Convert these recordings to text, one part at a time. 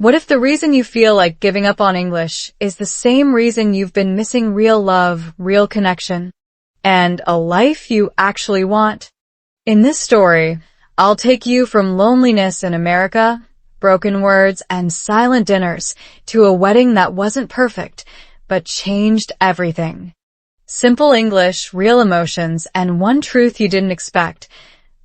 What if the reason you feel like giving up on English is the same reason you've been missing real love, real connection, and a life you actually want? In this story, I'll take you from loneliness in America, broken words, and silent dinners to a wedding that wasn't perfect, but changed everything. Simple English, real emotions, and one truth you didn't expect.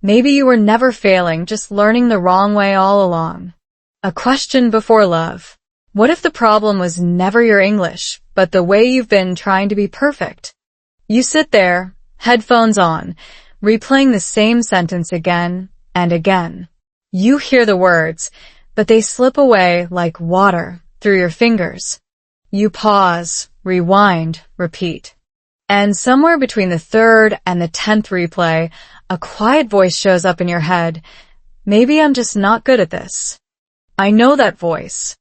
Maybe you were never failing, just learning the wrong way all along. A question before love. What if the problem was never your English, but the way you've been trying to be perfect? You sit there, headphones on, replaying the same sentence again and again. You hear the words, but they slip away like water through your fingers. You pause, rewind, repeat. And somewhere between the third and the 10th replay, a quiet voice shows up in your head. Maybe I'm just not good at this. I know that voice.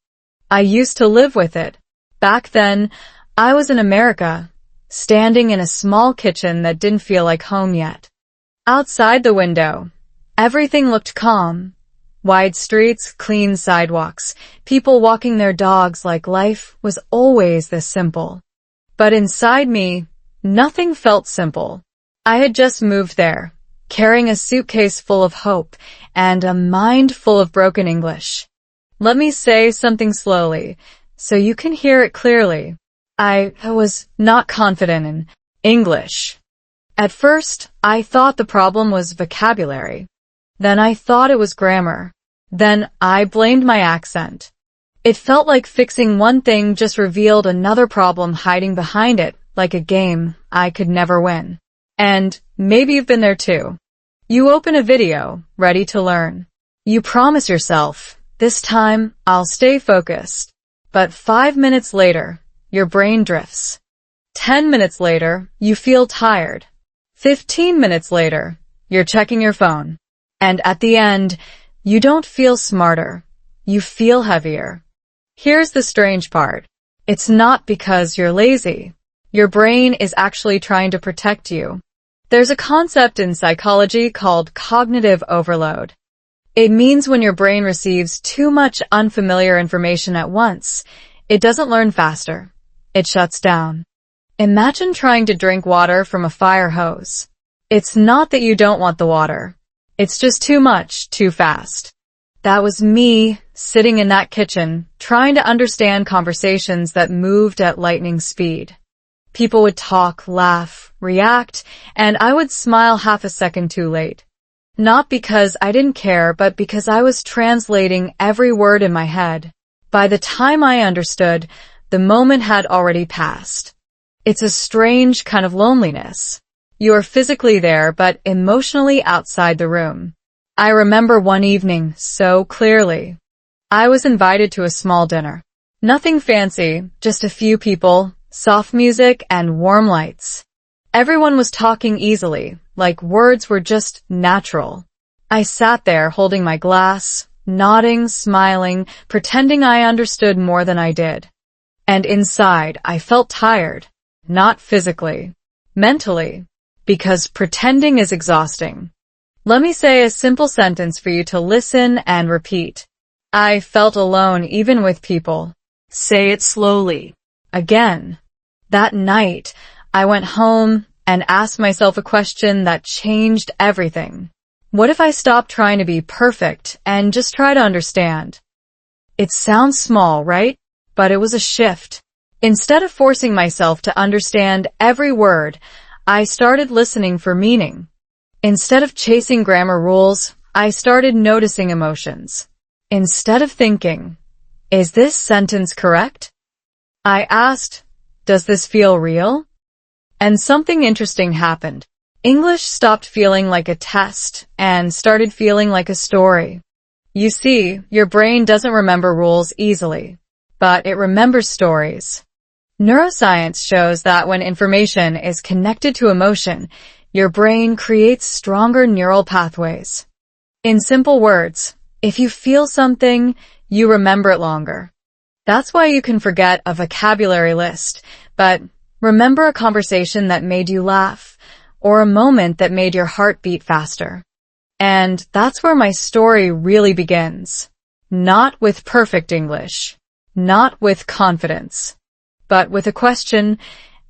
I used to live with it. Back then, I was in America, standing in a small kitchen that didn't feel like home yet. Outside the window, everything looked calm. Wide streets, clean sidewalks, people walking their dogs like life was always this simple. But inside me, nothing felt simple. I had just moved there, carrying a suitcase full of hope and a mind full of broken English. Let me say something slowly, so you can hear it clearly. I was not confident in English. At first, I thought the problem was vocabulary. Then I thought it was grammar. Then I blamed my accent. It felt like fixing one thing just revealed another problem hiding behind it, like a game I could never win. And maybe you've been there too. You open a video, ready to learn. You promise yourself, this time, I'll stay focused. But 5 minutes later, your brain drifts. 10 minutes later, you feel tired. 15 minutes later, you're checking your phone. And at the end, you don't feel smarter. You feel heavier. Here's the strange part. It's not because you're lazy. Your brain is actually trying to protect you. There's a concept in psychology called cognitive overload. It means when your brain receives too much unfamiliar information at once, it doesn't learn faster. It shuts down. Imagine trying to drink water from a fire hose. It's not that you don't want the water. It's just too much, too fast. That was me, sitting in that kitchen, trying to understand conversations that moved at lightning speed. People would talk, laugh, react, and I would smile half a second too late. Not because I didn't care, but because I was translating every word in my head. By the time I understood, the moment had already passed. It's a strange kind of loneliness. You are physically there, but emotionally outside the room. I remember one evening so clearly. I was invited to a small dinner. Nothing fancy, just a few people, soft music, and warm lights. Everyone was talking easily, like words were just natural. I sat there holding my glass, nodding, smiling, pretending I understood more than I did. And inside, I felt tired. Not physically. Mentally. Because pretending is exhausting. Let me say a simple sentence for you to listen and repeat. I felt alone even with people. Say it slowly. Again. That night, I went home and asked myself a question that changed everything. What if I stopped trying to be perfect and just try to understand? It sounds small, right? But it was a shift. Instead of forcing myself to understand every word, I started listening for meaning. Instead of chasing grammar rules, I started noticing emotions. Instead of thinking, is this sentence correct? I asked, does this feel real? And something interesting happened. English stopped feeling like a test and started feeling like a story. You see, your brain doesn't remember rules easily, but it remembers stories. Neuroscience shows that when information is connected to emotion, your brain creates stronger neural pathways. In simple words, if you feel something, you remember it longer. That's why you can forget a vocabulary list, but remember a conversation that made you laugh, or a moment that made your heart beat faster. And that's where my story really begins. Not with perfect English, not with confidence, but with a question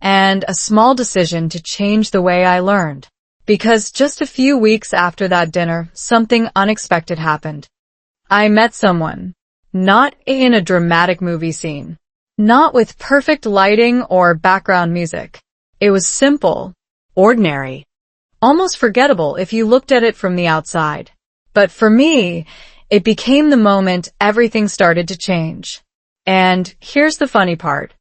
and a small decision to change the way I learned. Because just a few weeks after that dinner, something unexpected happened. I met someone, not in a dramatic movie scene, not with perfect lighting or background music. It was simple, ordinary, almost forgettable if you looked at it from the outside. But for me, it became the moment everything started to change. And here's the funny part.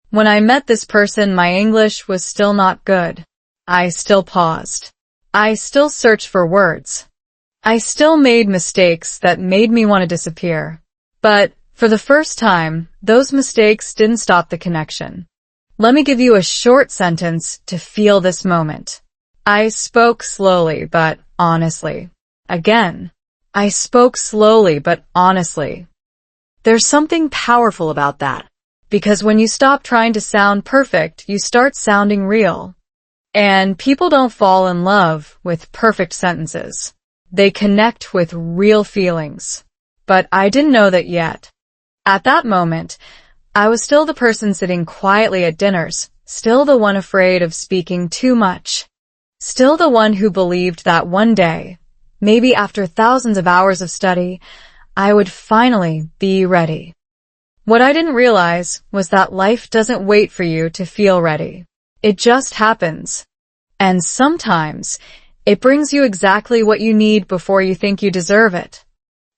When I met this person, my English was still not good. I still paused. I still searched for words. I still made mistakes that made me want to disappear. But for the first time, those mistakes didn't stop the connection. Let me give you a short sentence to feel this moment. I spoke slowly but honestly. Again, I spoke slowly but honestly. There's something powerful about that. Because when you stop trying to sound perfect, you start sounding real. And people don't fall in love with perfect sentences. They connect with real feelings. But I didn't know that yet. At that moment, I was still the person sitting quietly at dinners, still the one afraid of speaking too much, still the one who believed that one day, maybe after thousands of hours of study, I would finally be ready. What I didn't realize was that life doesn't wait for you to feel ready. It just happens. And sometimes, it brings you exactly what you need before you think you deserve it.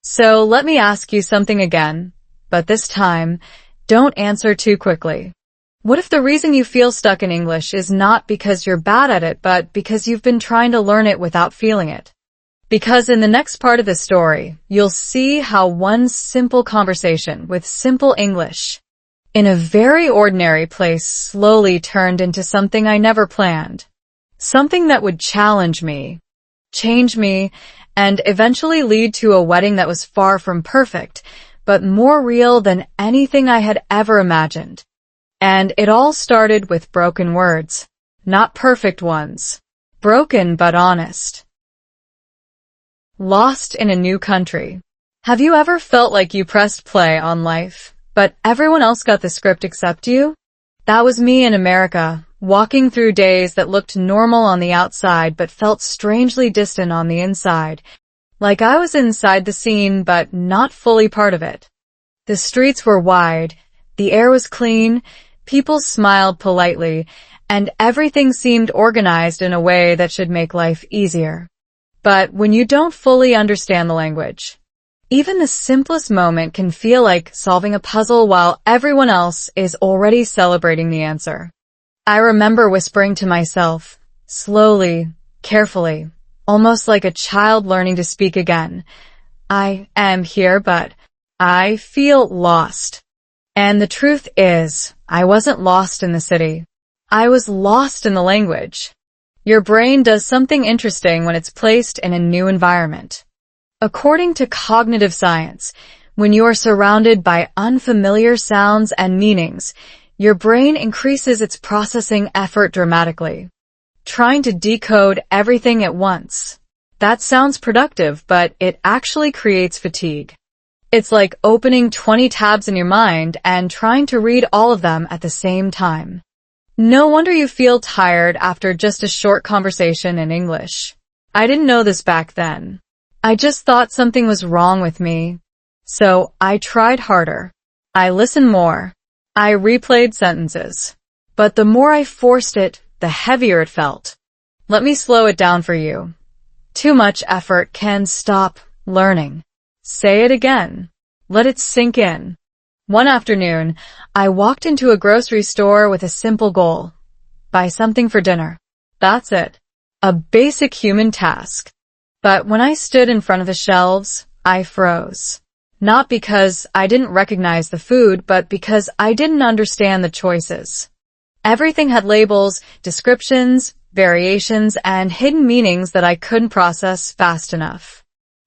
So let me ask you something again, but this time, don't answer too quickly. What if the reason you feel stuck in English is not because you're bad at it, but because you've been trying to learn it without feeling it? Because in the next part of the story, you'll see how one simple conversation with simple English in a very ordinary place slowly turned into something I never planned. Something that would challenge me, change me, and eventually lead to a wedding that was far from perfect, but more real than anything I had ever imagined. And it all started with broken words, not perfect ones. Broken but honest. Lost in a new country. Have you ever felt like you pressed play on life, but everyone else got the script except you? That was me in America, walking through days that looked normal on the outside but felt strangely distant on the inside, like I was inside the scene but not fully part of it. The streets were wide, the air was clean, people smiled politely, and everything seemed organized in a way that should make life easier. But when you don't fully understand the language, even the simplest moment can feel like solving a puzzle while everyone else is already celebrating the answer. I remember whispering to myself, slowly, carefully, almost like a child learning to speak again. I am here, but I feel lost. And the truth is, I wasn't lost in the city. I was lost in the language. Your brain does something interesting when it's placed in a new environment. According to cognitive science, when you are surrounded by unfamiliar sounds and meanings, your brain increases its processing effort dramatically, trying to decode everything at once. That sounds productive, but it actually creates fatigue. It's like opening 20 tabs in your mind and trying to read all of them at the same time. No wonder you feel tired after just a short conversation in English. I didn't know this back then. I just thought something was wrong with me. So I tried harder. I listened more. I replayed sentences. But the more I forced it, the heavier it felt. Let me slow it down for you. Too much effort can stop learning. Say it again. Let it sink in. One afternoon, I walked into a grocery store with a simple goal. Buy something for dinner. That's it. A basic human task. But when I stood in front of the shelves, I froze. Not because I didn't recognize the food, but because I didn't understand the choices. Everything had labels, descriptions, variations, and hidden meanings that I couldn't process fast enough.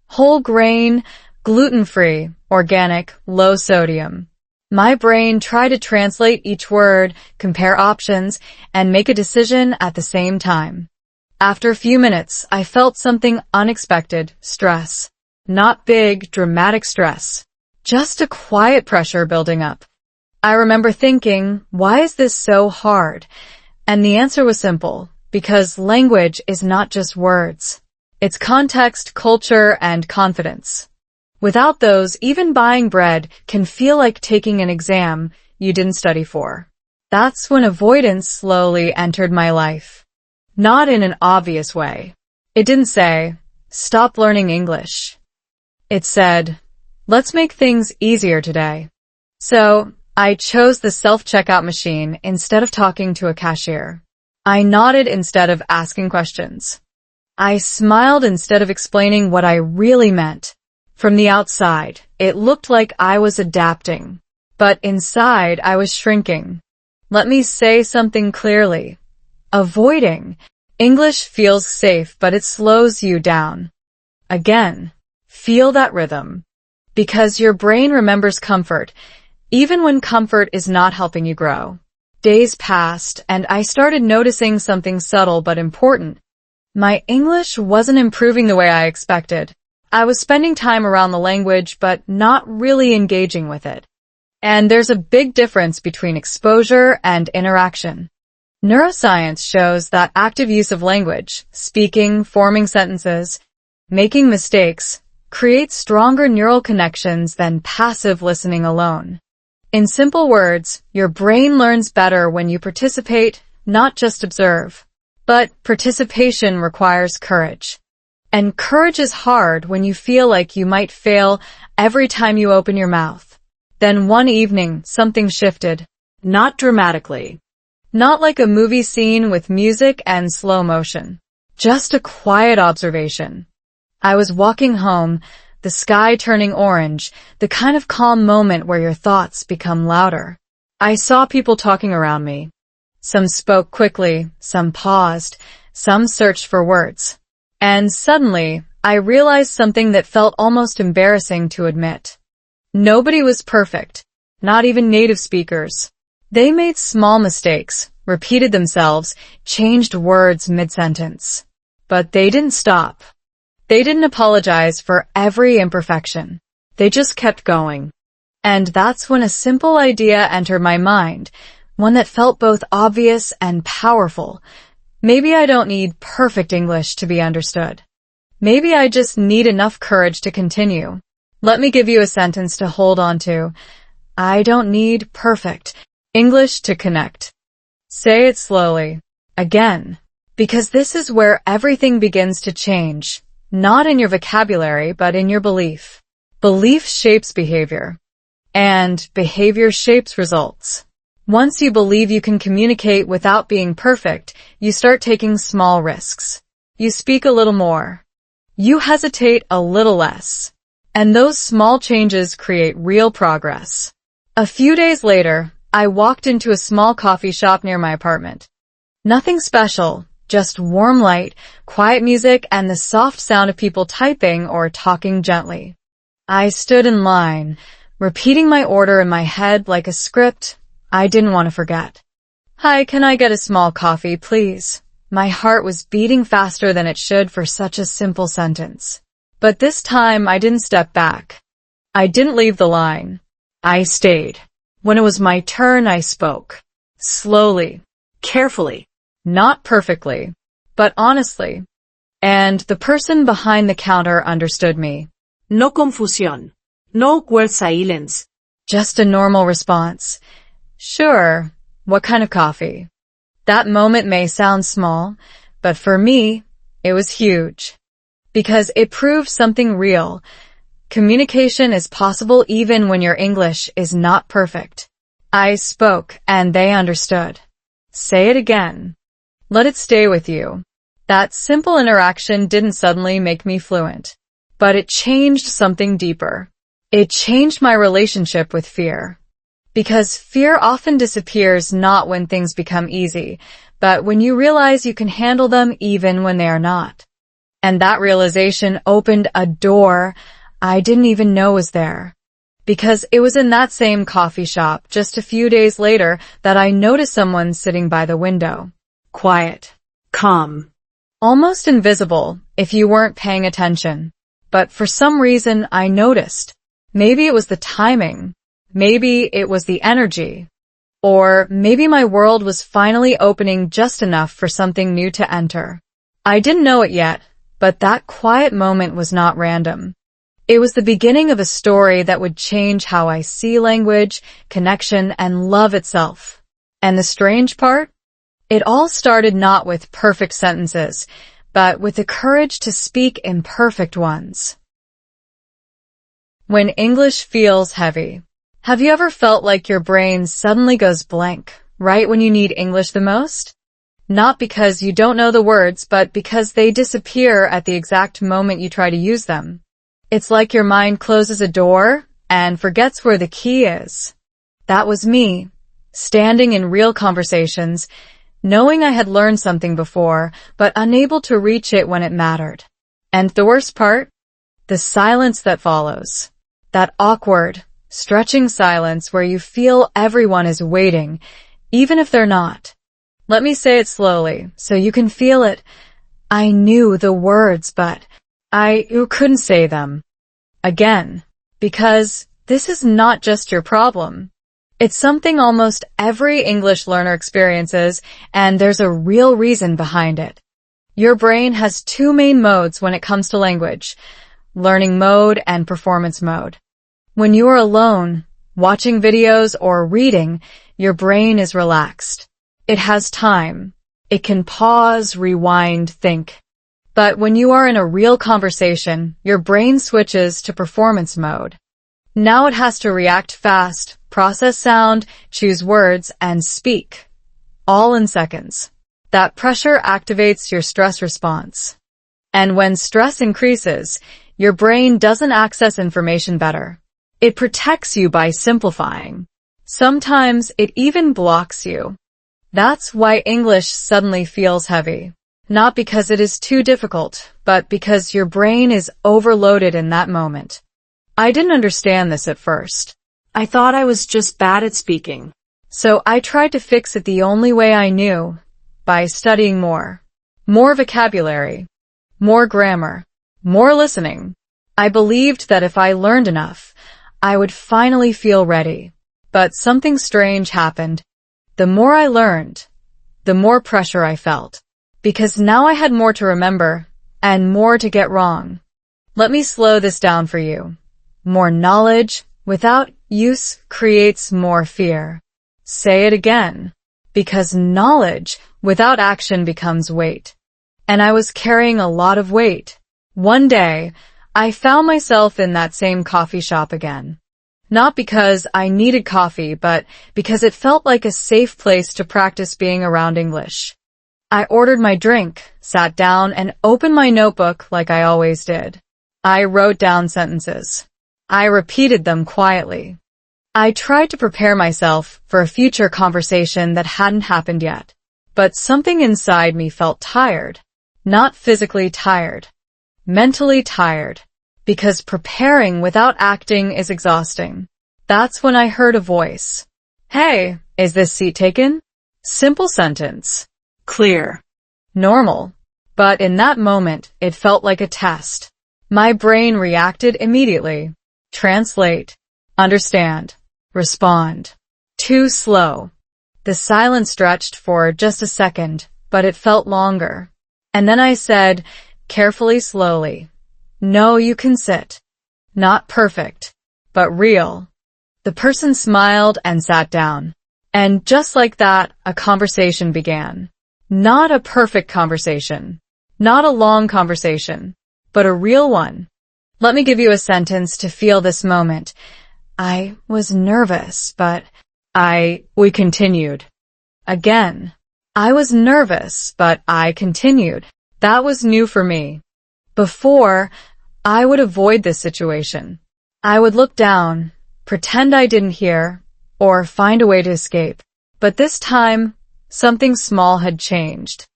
Whole grain, gluten-free, organic, low sodium. My brain tried to translate each word, compare options, and make a decision at the same time. After a few minutes, I felt something unexpected, stress. Not big, dramatic stress, Just a quiet pressure building up. I remember thinking, why is this so hard? And the answer was simple, because language is not just words. It's context, culture, and confidence. Without those, even buying bread can feel like taking an exam you didn't study for. That's when avoidance slowly entered my life. Not in an obvious way. It didn't say, stop learning English. It said, let's make things easier today. So, I chose the self-checkout machine instead of talking to a cashier. I nodded instead of asking questions. I smiled instead of explaining what I really meant. From the outside, it looked like I was adapting. But inside, I was shrinking. Let me say something clearly. Avoiding English feels safe, but it slows you down. Again, feel that rhythm. Because your brain remembers comfort, even when comfort is not helping you grow. Days passed, and I started noticing something subtle but important. My English wasn't improving the way I expected. I was spending time around the language, but not really engaging with it. And there's a big difference between exposure and interaction. Neuroscience shows that active use of language, speaking, forming sentences, making mistakes, creates stronger neural connections than passive listening alone. In simple words, your brain learns better when you participate, not just observe. But participation requires courage. And courage is hard when you feel like you might fail every time you open your mouth. Then one evening, something shifted. Not dramatically. Not like a movie scene with music and slow motion. Just a quiet observation. I was walking home, the sky turning orange, the kind of calm moment where your thoughts become louder. I saw people talking around me. Some spoke quickly, some paused, some searched for words. And suddenly, I realized something that felt almost embarrassing to admit. Nobody was perfect, not even native speakers. They made small mistakes, repeated themselves, changed words mid-sentence. But they didn't stop. They didn't apologize for every imperfection. They just kept going. And that's when a simple idea entered my mind, one that felt both obvious and powerful. Maybe I don't need perfect English to be understood. Maybe I just need enough courage to continue. Let me give you a sentence to hold on to. I don't need perfect English to connect. Say it slowly. Again. Because this is where everything begins to change. Not in your vocabulary, but in your belief. Belief shapes behavior. And behavior shapes results. Once you believe you can communicate without being perfect, you start taking small risks. You speak a little more. You hesitate a little less. And those small changes create real progress. A few days later, I walked into a small coffee shop near my apartment. Nothing special, just warm light, quiet music, and the soft sound of people typing or talking gently. I stood in line, repeating my order in my head like a script I didn't want to forget. Hi, can I get a small coffee, please? My heart was beating faster than it should for such a simple sentence. But this time I didn't step back. I didn't leave the line. I stayed. When it was my turn, I spoke. Slowly, carefully, not perfectly, but honestly. And the person behind the counter understood me. No confusión. No awkward silence. Just a normal response. Sure, what kind of coffee? That moment may sound small, but for me, it was huge. Because it proved something real. Communication is possible even when your English is not perfect. I spoke, and they understood. Say it again. Let it stay with you. That simple interaction didn't suddenly make me fluent. But it changed something deeper. It changed my relationship with fear. Because fear often disappears not when things become easy, but when you realize you can handle them even when they are not. And that realization opened a door I didn't even know was there. Because it was in that same coffee shop just a few days later that I noticed someone sitting by the window. Quiet. Calm. Almost invisible if you weren't paying attention. But for some reason I noticed. Maybe it was the timing. Maybe it was the energy. Or maybe my world was finally opening just enough for something new to enter. I didn't know it yet, but that quiet moment was not random. It was the beginning of a story that would change how I see language, connection, and love itself. And the strange part? It all started not with perfect sentences, but with the courage to speak imperfect ones. When English feels heavy. Have you ever felt like your brain suddenly goes blank, right when you need English the most? Not because you don't know the words, but because they disappear at the exact moment you try to use them. It's like your mind closes a door and forgets where the key is. That was me, standing in real conversations, knowing I had learned something before, but unable to reach it when it mattered. And the worst part? The silence that follows. That awkward, stretching silence where you feel everyone is waiting, even if they're not. Let me say it slowly, so you can feel it. I knew the words, but I couldn't say them. Again. Because this is not just your problem. It's something almost every English learner experiences, and there's a real reason behind it. Your brain has two main modes when it comes to language: learning mode and performance mode. When you are alone, watching videos or reading, your brain is relaxed. It has time. It can pause, rewind, think. But when you are in a real conversation, your brain switches to performance mode. Now it has to react fast, process sound, choose words, and speak. All in seconds. That pressure activates your stress response. And when stress increases, your brain doesn't access information better. It protects you by simplifying. Sometimes it even blocks you. That's why English suddenly feels heavy. Not because it is too difficult, but because your brain is overloaded in that moment. I didn't understand this at first. I thought I was just bad at speaking. So I tried to fix it the only way I knew, by studying more. More vocabulary. More grammar. More listening. I believed that if I learned enough, I would finally feel ready. But something strange happened. The more I learned, the more pressure I felt. Because now I had more to remember, and more to get wrong. Let me slow this down for you. More knowledge without use creates more fear. Say it again. Because knowledge without action becomes weight. And I was carrying a lot of weight. One day, I found myself in that same coffee shop again. Not because I needed coffee, but because it felt like a safe place to practice being around English. I ordered my drink, sat down, and opened my notebook like I always did. I wrote down sentences. I repeated them quietly. I tried to prepare myself for a future conversation that hadn't happened yet. But something inside me felt tired. Not physically tired. Mentally tired. Because preparing without acting is exhausting. That's when I heard a voice. Hey, is this seat taken? Simple sentence. Clear. Normal. But in that moment, it felt like a test. My brain reacted immediately. Translate. Understand. Respond. Too slow. The silence stretched for just a second, but it felt longer. And then I said, carefully, slowly, no, you can sit. Not perfect, but real. The person smiled and sat down. And just like that, a conversation began. Not a perfect conversation. Not a long conversation, but a real one. Let me give you a sentence to feel this moment. I was nervous, but we continued. Again. I was nervous, but I continued. That was new for me. Before, I would avoid this situation. I would look down, pretend I didn't hear, or find a way to escape. But this time, something small had changed.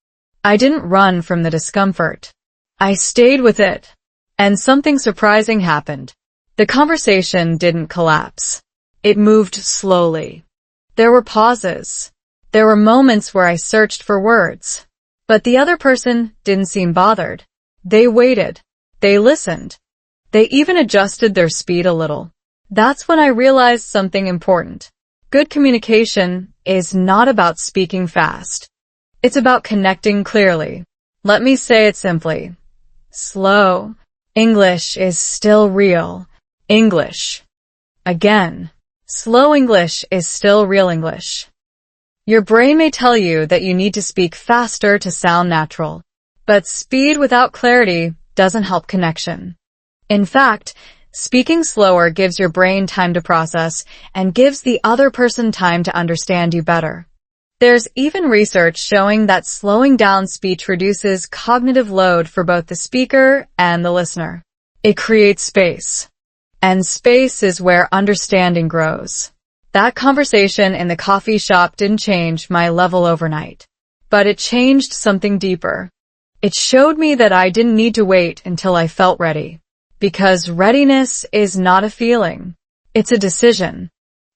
I didn't run from the discomfort. I stayed with it. And something surprising happened. The conversation didn't collapse. It moved slowly. There were pauses. There were moments where I searched for words. But the other person didn't seem bothered. They waited. They listened. They even adjusted their speed a little. That's when I realized something important. Good communication is not about speaking fast. It's about connecting clearly. Let me say it simply. Slow English is still real English. Again, slow English is still real English. Your brain may tell you that you need to speak faster to sound natural, but speed without clarity doesn't help connection. In fact, speaking slower gives your brain time to process and gives the other person time to understand you better. There's even research showing that slowing down speech reduces cognitive load for both the speaker and the listener. It creates space. And space is where understanding grows. That conversation in the coffee shop didn't change my level overnight, but it changed something deeper. It showed me that I didn't need to wait until I felt ready, because readiness is not a feeling. It's a decision.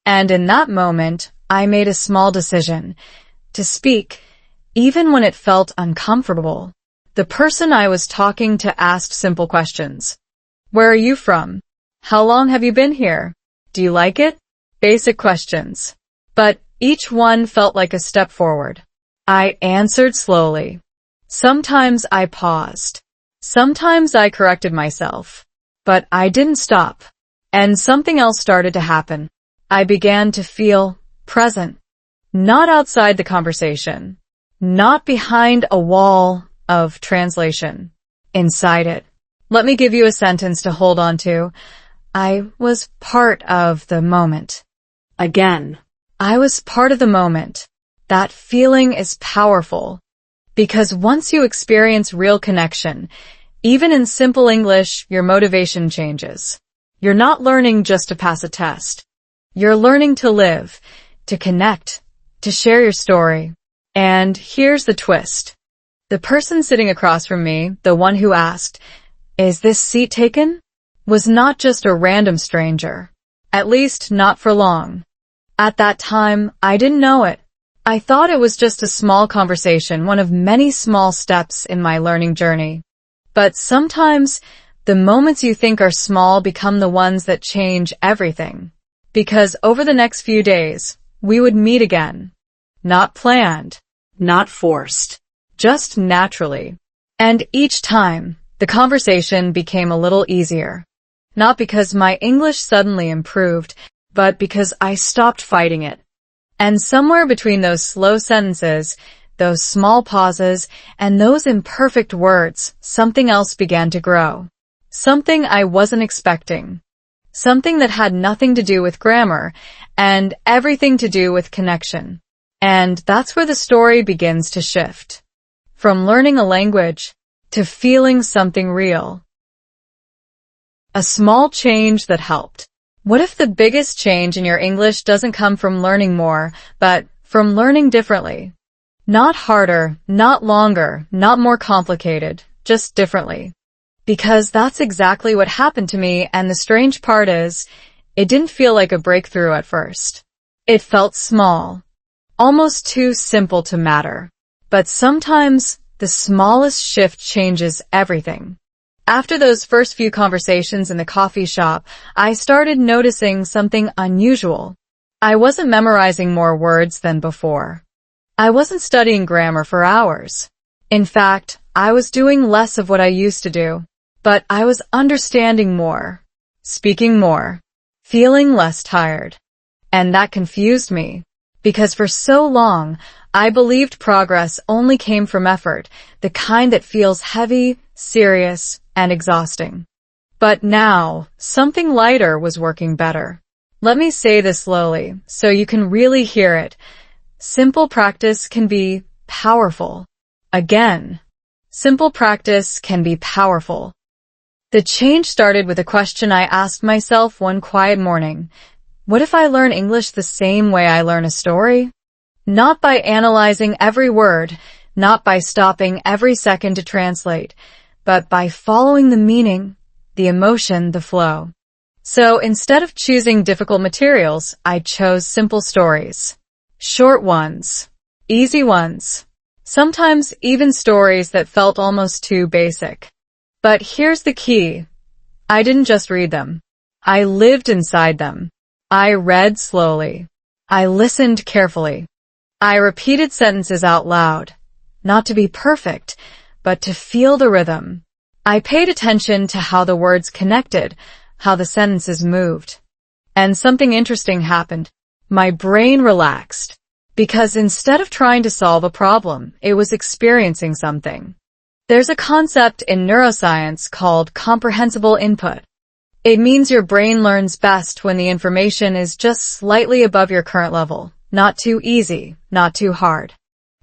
And in that moment, I made a small decision to speak, even when it felt uncomfortable. The person I was talking to asked simple questions. Where are you from? How long have you been here? Do you like it? Basic questions. But each one felt like a step forward. I answered slowly. Sometimes I paused. Sometimes I corrected myself. But I didn't stop. And something else started to happen. I began to feel present. Not outside the conversation. Not behind a wall of translation. Inside it. Let me give you a sentence to hold on to. I was part of the moment. Again. I was part of the moment. That feeling is powerful. Because once you experience real connection, even in simple English, your motivation changes. You're not learning just to pass a test. You're learning to live, to connect, to share your story. And here's the twist. The person sitting across from me, the one who asked, "Is this seat taken?" was not just a random stranger. At least not for long. At that time, I didn't know it. I thought it was just a small conversation, one of many small steps in my learning journey. But sometimes, the moments you think are small become the ones that change everything. Because over the next few days, we would meet again. Not planned. Not forced. Just naturally. And each time, the conversation became a little easier. Not because my English suddenly improved, but because I stopped fighting it. And somewhere between those slow sentences, those small pauses, and those imperfect words, something else began to grow. Something I wasn't expecting. Something that had nothing to do with grammar, and everything to do with connection. And that's where the story begins to shift. From learning a language, to feeling something real. A small change that helped. What if the biggest change in your English doesn't come from learning more, but from learning differently? Not harder, not longer, not more complicated, just differently. Because that's exactly what happened to me, and the strange part is, it didn't feel like a breakthrough at first. It felt small. Almost too simple to matter. But sometimes, the smallest shift changes everything. After those first few conversations in the coffee shop, I started noticing something unusual. I wasn't memorizing more words than before. I wasn't studying grammar for hours. In fact, I was doing less of what I used to do. But I was understanding more, speaking more, feeling less tired. And that confused me. Because for so long, I believed progress only came from effort, the kind that feels heavy, serious, and exhausting. But now, something lighter was working better. Let me say this slowly, so you can really hear it. Simple practice can be powerful. Again, simple practice can be powerful. The change started with a question I asked myself one quiet morning. What if I learn English the same way I learn a story? Not by analyzing every word, not by stopping every second to translate, but by following the meaning, the emotion, the flow. So instead of choosing difficult materials, I chose simple stories. Short ones. Easy ones. Sometimes even stories that felt almost too basic. But here's the key. I didn't just read them. I lived inside them. I read slowly. I listened carefully. I repeated sentences out loud, not to be perfect, but to feel the rhythm. I paid attention to how the words connected, how the sentences moved. And something interesting happened. My brain relaxed, because instead of trying to solve a problem, it was experiencing something. There's a concept in neuroscience called comprehensible input. It means your brain learns best when the information is just slightly above your current level. Not too easy, not too hard.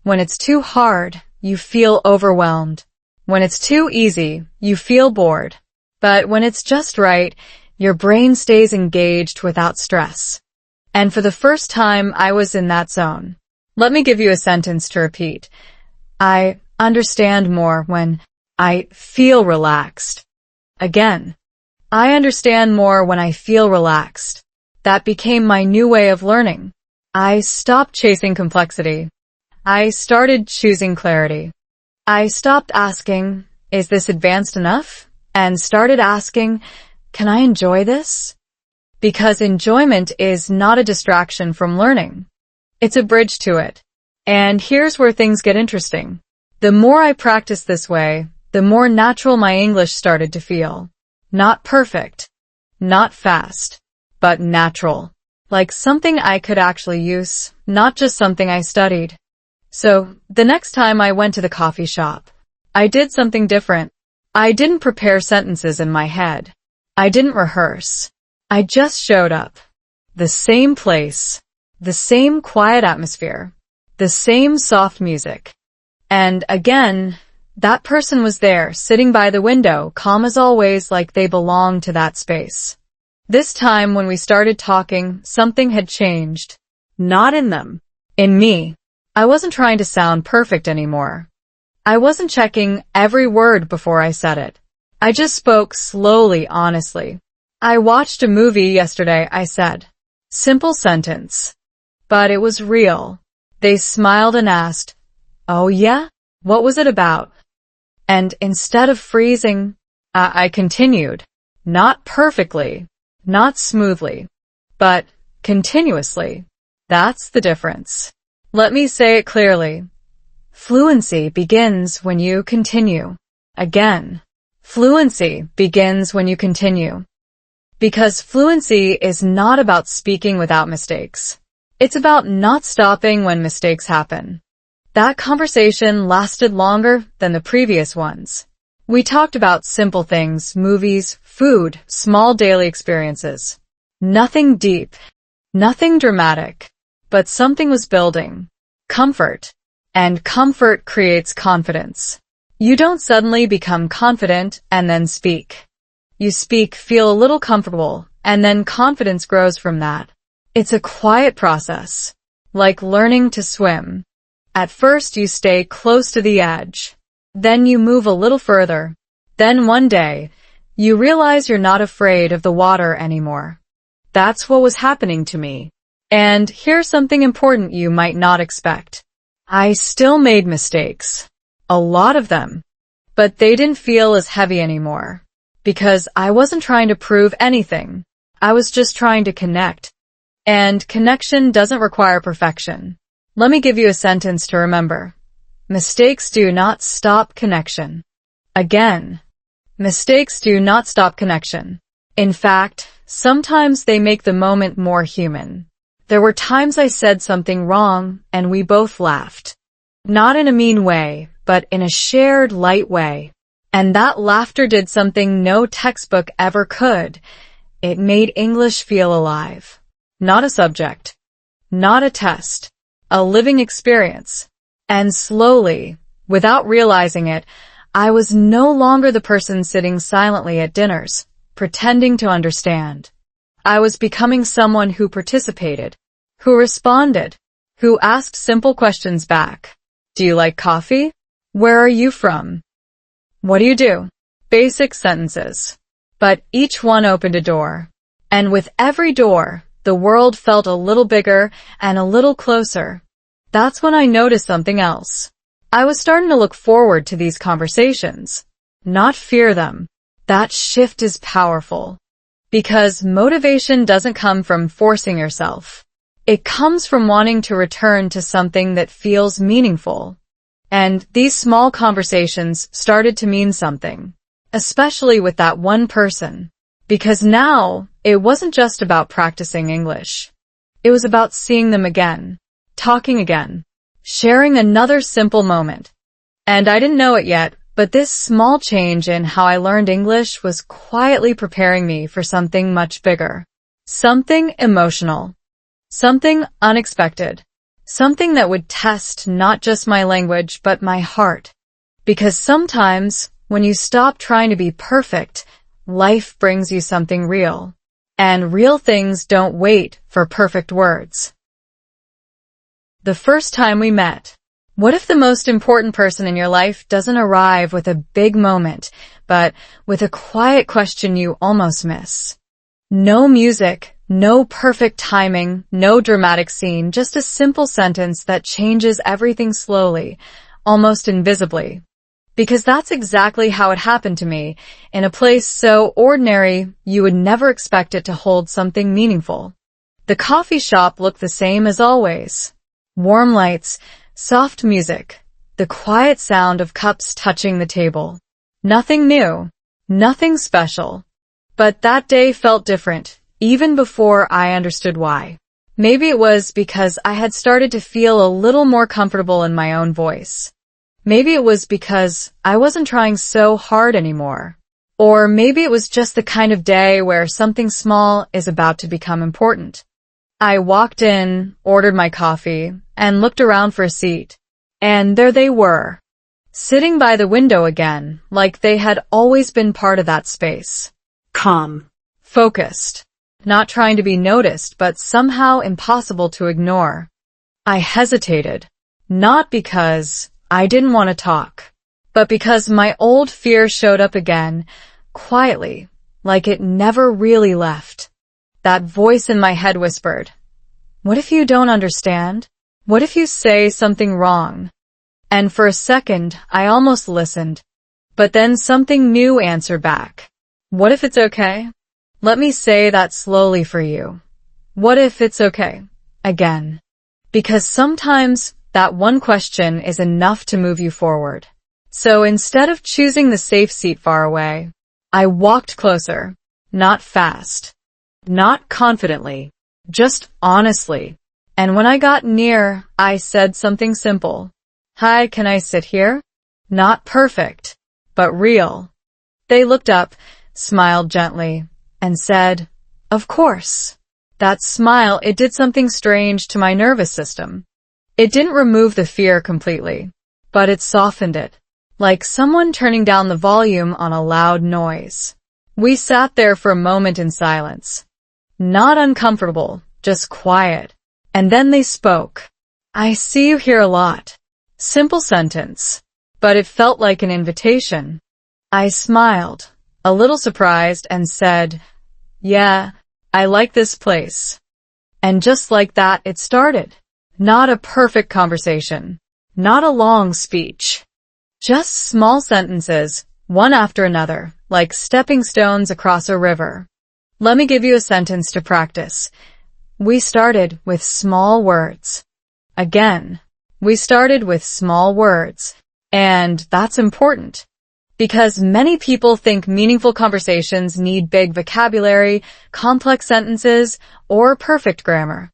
When it's too hard, you feel overwhelmed. When it's too easy, you feel bored. But when it's just right, your brain stays engaged without stress. And for the first time, I was in that zone. Let me give you a sentence to repeat. I understand more when I feel relaxed. Again, I understand more when I feel relaxed. That became my new way of learning. I stopped chasing complexity. I started choosing clarity. I stopped asking, is this advanced enough? And started asking, can I enjoy this? Because enjoyment is not a distraction from learning. It's a bridge to it. And here's where things get interesting. The more I practiced this way, the more natural my English started to feel. Not perfect, not fast, but natural. Like something I could actually use, not just something I studied. So, the next time I went to the coffee shop, I did something different. I didn't prepare sentences in my head. I didn't rehearse. I just showed up. The same place, the same quiet atmosphere, the same soft music. And again, that person was there, sitting by the window, calm as always, like they belonged to that space. This time, when we started talking, something had changed. Not in them. In me. I wasn't trying to sound perfect anymore. I wasn't checking every word before I said it. I just spoke slowly, honestly. I watched a movie yesterday, I said. Simple sentence. But it was real. They smiled and asked, oh yeah? What was it about? And instead of freezing, I continued. Not perfectly, not smoothly, but continuously. That's the difference. Let me say it clearly. Fluency begins when you continue. Again. Fluency begins when you continue. Because fluency is not about speaking without mistakes. It's about not stopping when mistakes happen. That conversation lasted longer than the previous ones. We talked about simple things, movies, food, small daily experiences. Nothing deep, nothing dramatic, but something was building. Comfort. And comfort creates confidence. You don't suddenly become confident and then speak. You speak, feel a little comfortable, and then confidence grows from that. It's a quiet process, like learning to swim. At first you stay close to the edge. Then you move a little further. Then one day, you realize you're not afraid of the water anymore. That's what was happening to me. And here's something important you might not expect. I still made mistakes. A lot of them. But they didn't feel as heavy anymore. Because I wasn't trying to prove anything. I was just trying to connect. And connection doesn't require perfection. Let me give you a sentence to remember. Mistakes do not stop connection. Again. Mistakes do not stop connection. In fact, sometimes they make the moment more human. There were times I said something wrong, and we both laughed. Not in a mean way, but in a shared, light way. And that laughter did something no textbook ever could. It made English feel alive. Not a subject. Not a test. A living experience. And slowly, without realizing it, I was no longer the person sitting silently at dinners, pretending to understand. I was becoming someone who participated, who responded, who asked simple questions back. Do you like coffee? Where are you from? What do you do? Basic sentences. But each one opened a door. And with every door, the world felt a little bigger and a little closer. That's when I noticed something else. I was starting to look forward to these conversations, not fear them. That shift is powerful. Because motivation doesn't come from forcing yourself. It comes from wanting to return to something that feels meaningful. And these small conversations started to mean something, especially with that one person. Because now, it wasn't just about practicing English. It was about seeing them again, talking again, sharing another simple moment. And I didn't know it yet, but this small change in how I learned English was quietly preparing me for something much bigger. Something emotional. Something unexpected. Something that would test not just my language, but my heart. Because sometimes, when you stop trying to be perfect, life brings you something real. And real things don't wait for perfect words. The first time we met. What if the most important person in your life doesn't arrive with a big moment, but with a quiet question you almost miss? No music, no perfect timing, no dramatic scene, just a simple sentence that changes everything slowly, almost invisibly. Because that's exactly how it happened to me, in a place so ordinary you would never expect it to hold something meaningful. The coffee shop looked the same as always. Warm lights, soft music, the quiet sound of cups touching the table. Nothing new, nothing special. But that day felt different, even before I understood why. Maybe it was because I had started to feel a little more comfortable in my own voice. Maybe it was because I wasn't trying so hard anymore. Or maybe it was just the kind of day where something small is about to become important. I walked in, ordered my coffee, and looked around for a seat. And there they were, sitting by the window again, like they had always been part of that space. Calm. Focused. Not trying to be noticed, but somehow impossible to ignore. I hesitated. Not because I didn't want to talk, but because my old fear showed up again, quietly, like it never really left. That voice in my head whispered, "What if you don't understand? What if you say something wrong?" And for a second, I almost listened. But then something new answered back. "What if it's okay? Let me say that slowly for you. What if it's okay?" Again. Because sometimes that one question is enough to move you forward. So instead of choosing the safe seat far away, I walked closer. Not fast. Not confidently. Just honestly. And when I got near, I said something simple. "Hi, can I sit here?" Not perfect, but real. They looked up, smiled gently, and said, "Of course." That smile, it did something strange to my nervous system. It didn't remove the fear completely, but it softened it, like someone turning down the volume on a loud noise. We sat there for a moment in silence. Not uncomfortable, just quiet. And then they spoke. "I see you here a lot." Simple sentence, but it felt like an invitation. I smiled, a little surprised, and said, "Yeah, I like this place." And just like that, it started. Not a perfect conversation. Not a long speech. Just small sentences, one after another, like stepping stones across a river. Let me give you a sentence to practice. We started with small words. Again, we started with small words. And that's important. Because many people think meaningful conversations need big vocabulary, complex sentences, or perfect grammar.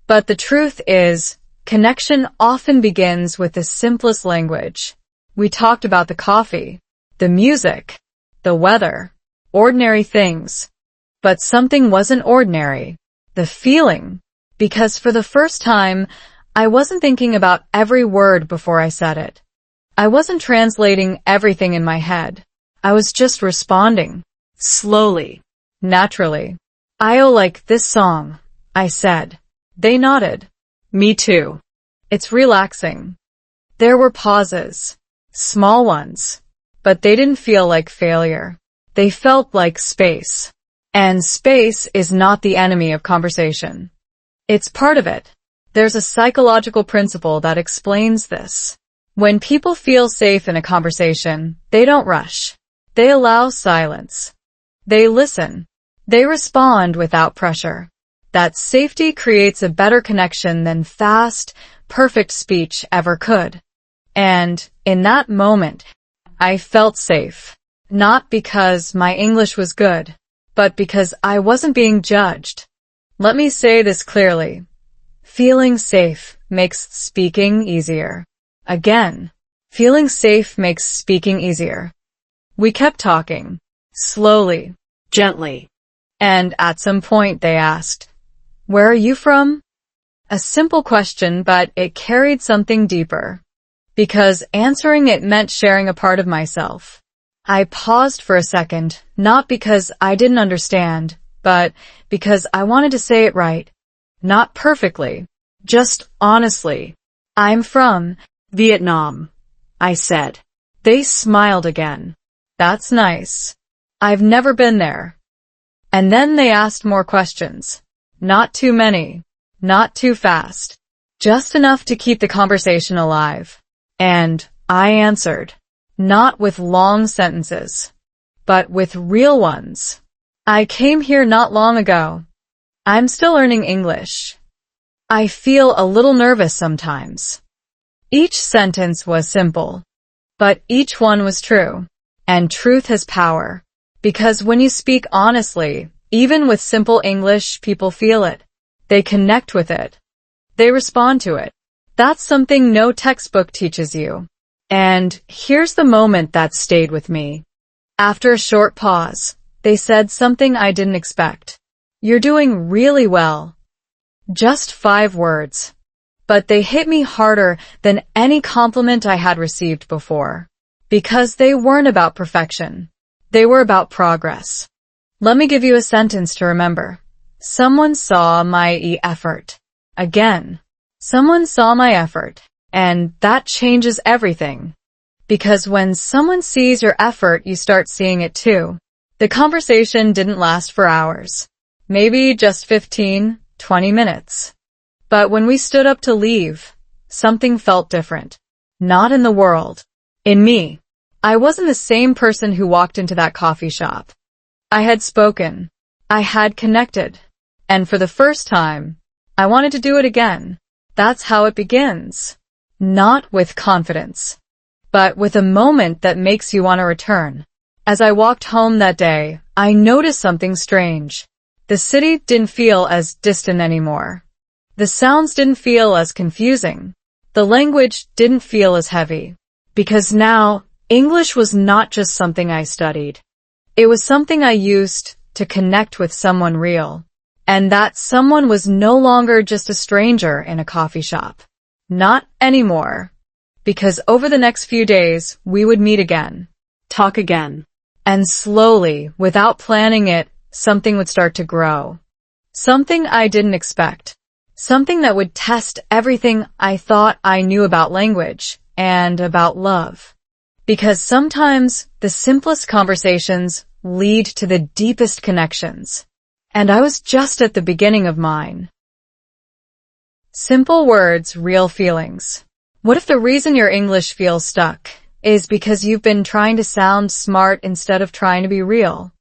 But the truth is, connection often begins with the simplest language. We talked about the coffee, the music, the weather, ordinary things. But something wasn't ordinary. The feeling. Because for the first time, I wasn't thinking about every word before I said it. I wasn't translating everything in my head. I was just responding. Slowly. Naturally. "I like this song," I said. They nodded. "Me too." It's relaxing. There were pauses. Small ones. But they didn't feel like failure. They felt like space. And space is not the enemy of conversation. It's part of it. There's a psychological principle that explains this. When people feel safe in a conversation, they don't rush. They allow silence. They listen. They respond without pressure. That safety creates a better connection than fast, perfect speech ever could. And in that moment, I felt safe. Not because my English was good, but because I wasn't being judged. Let me say this clearly. Feeling safe makes speaking easier. Again, feeling safe makes speaking easier. We kept talking, slowly, Gently. and at some point they asked, "Where are you from?" A simple question, but it carried something deeper. Because answering it meant sharing a part of myself. I paused for a second, not because I didn't understand, but because I wanted to say it right. Not perfectly, just honestly. "I'm from Vietnam," I said. They smiled again. "That's nice. I've never been there." And then they asked more questions. Not too many. Not too fast. Just enough to keep the conversation alive. And I answered. Not with long sentences, but with real ones. "I came here not long ago. I'm still learning English. I feel a little nervous sometimes." Each sentence was simple, but each one was true. And truth has power. Because when you speak honestly, even with simple English, people feel it. They connect with it. They respond to it. That's something no textbook teaches you. And here's the moment that stayed with me. After a short pause, they said something I didn't expect. "You're doing really well." Just 5 words. But they hit me harder than any compliment I had received before. Because they weren't about perfection. They were about progress. Let me give you a sentence to remember. Someone saw my effort. Again. Someone saw my effort. And that changes everything. Because when someone sees your effort, you start seeing it too. The conversation didn't last for hours. Maybe just 15, 20 minutes. But when we stood up to leave, something felt different. Not in the world. In me. I wasn't the same person who walked into that coffee shop. I had spoken. I had connected. And for the first time, I wanted to do it again. That's how it begins. Not with confidence, but with a moment that makes you want to return. As I walked home that day, I noticed something strange. The city didn't feel as distant anymore. The sounds didn't feel as confusing. The language didn't feel as heavy. Because now, English was not just something I studied. It was something I used to connect with someone real. And that someone was no longer just a stranger in a coffee shop. Not anymore. Because over the next few days, we would meet again. Talk again. And slowly, without planning it, something would start to grow. Something I didn't expect. Something that would test everything I thought I knew about language and about love. Because sometimes the simplest conversations lead to the deepest connections. And I was just at the beginning of mine. Simple words, real feelings. What if the reason your English feels stuck is because you've been trying to sound smart instead of trying to be real?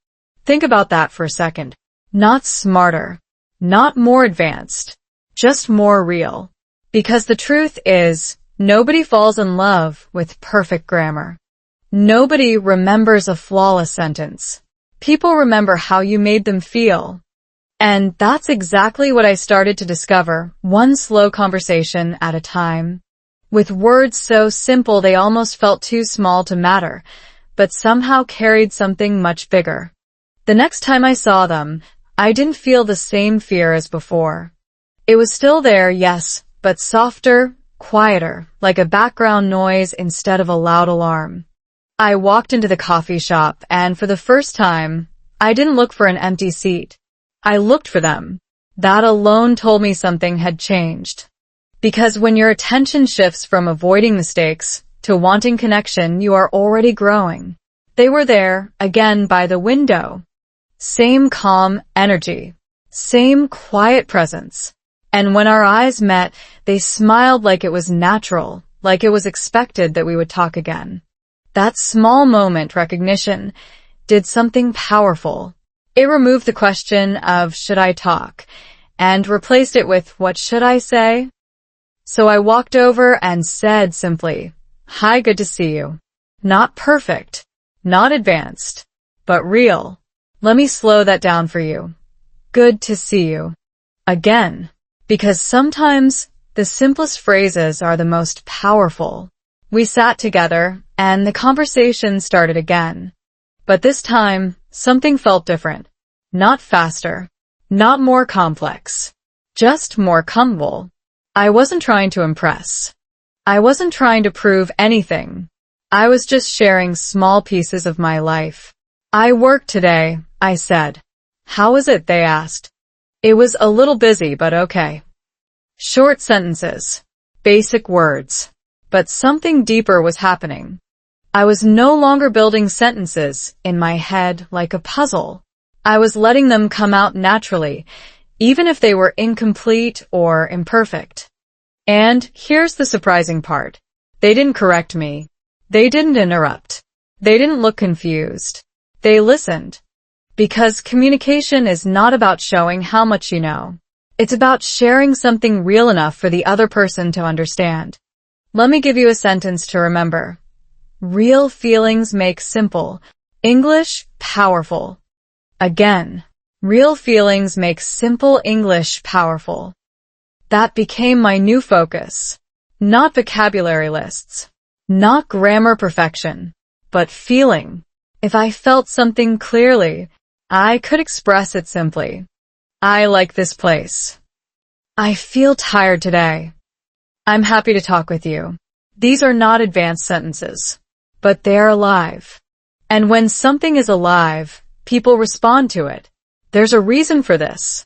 Think about that for a second. Not smarter, not more advanced, just more real. Because the truth is, nobody falls in love with perfect grammar. Nobody remembers a flawless sentence. People remember how you made them feel. And that's exactly what I started to discover, one slow conversation at a time. With words so simple they almost felt too small to matter, but somehow carried something much bigger. The next time I saw them, I didn't feel the same fear as before. It was still there, yes, but softer, quieter, like a background noise instead of a loud alarm. I walked into the coffee shop, and for the first time, I didn't look for an empty seat. I looked for them. That alone told me something had changed. Because when your attention shifts from avoiding mistakes to wanting connection, you are already growing. They were there, again by the window. Same calm energy. Same quiet presence. And when our eyes met, they smiled like it was natural, like it was expected that we would talk again. That small moment, recognition, did something powerful. It removed the question of should I talk and replaced it with what should I say? So I walked over and said simply, "Hi, good to see you." Not perfect, not advanced, but real. Let me slow that down for you. Good to see you. Again, because sometimes the simplest phrases are the most powerful. We sat together and the conversation started again. But this time, something felt different. Not faster, not more complex, just more comfortable. I wasn't trying to impress. I wasn't trying to prove anything. I was just sharing small pieces of my life. I worked today, I said. How was it, they asked. It was a little busy, but okay. Short sentences, basic words, but something deeper was happening. I was no longer building sentences in my head like a puzzle. I was letting them come out naturally, even if they were incomplete or imperfect. And here's the surprising part. They didn't correct me. They didn't interrupt. They didn't look confused. They listened. Because communication is not about showing how much you know. It's about sharing something real enough for the other person to understand. Let me give you a sentence to remember. Real feelings make simple English powerful. Again, real feelings make simple English powerful. That became my new focus. Not vocabulary lists, not grammar perfection, but feeling. If I felt something clearly, I could express it simply. I like this place. I feel tired today. I'm happy to talk with you. These are not advanced sentences, but they're alive. And when something is alive, people respond to it. There's a reason for this.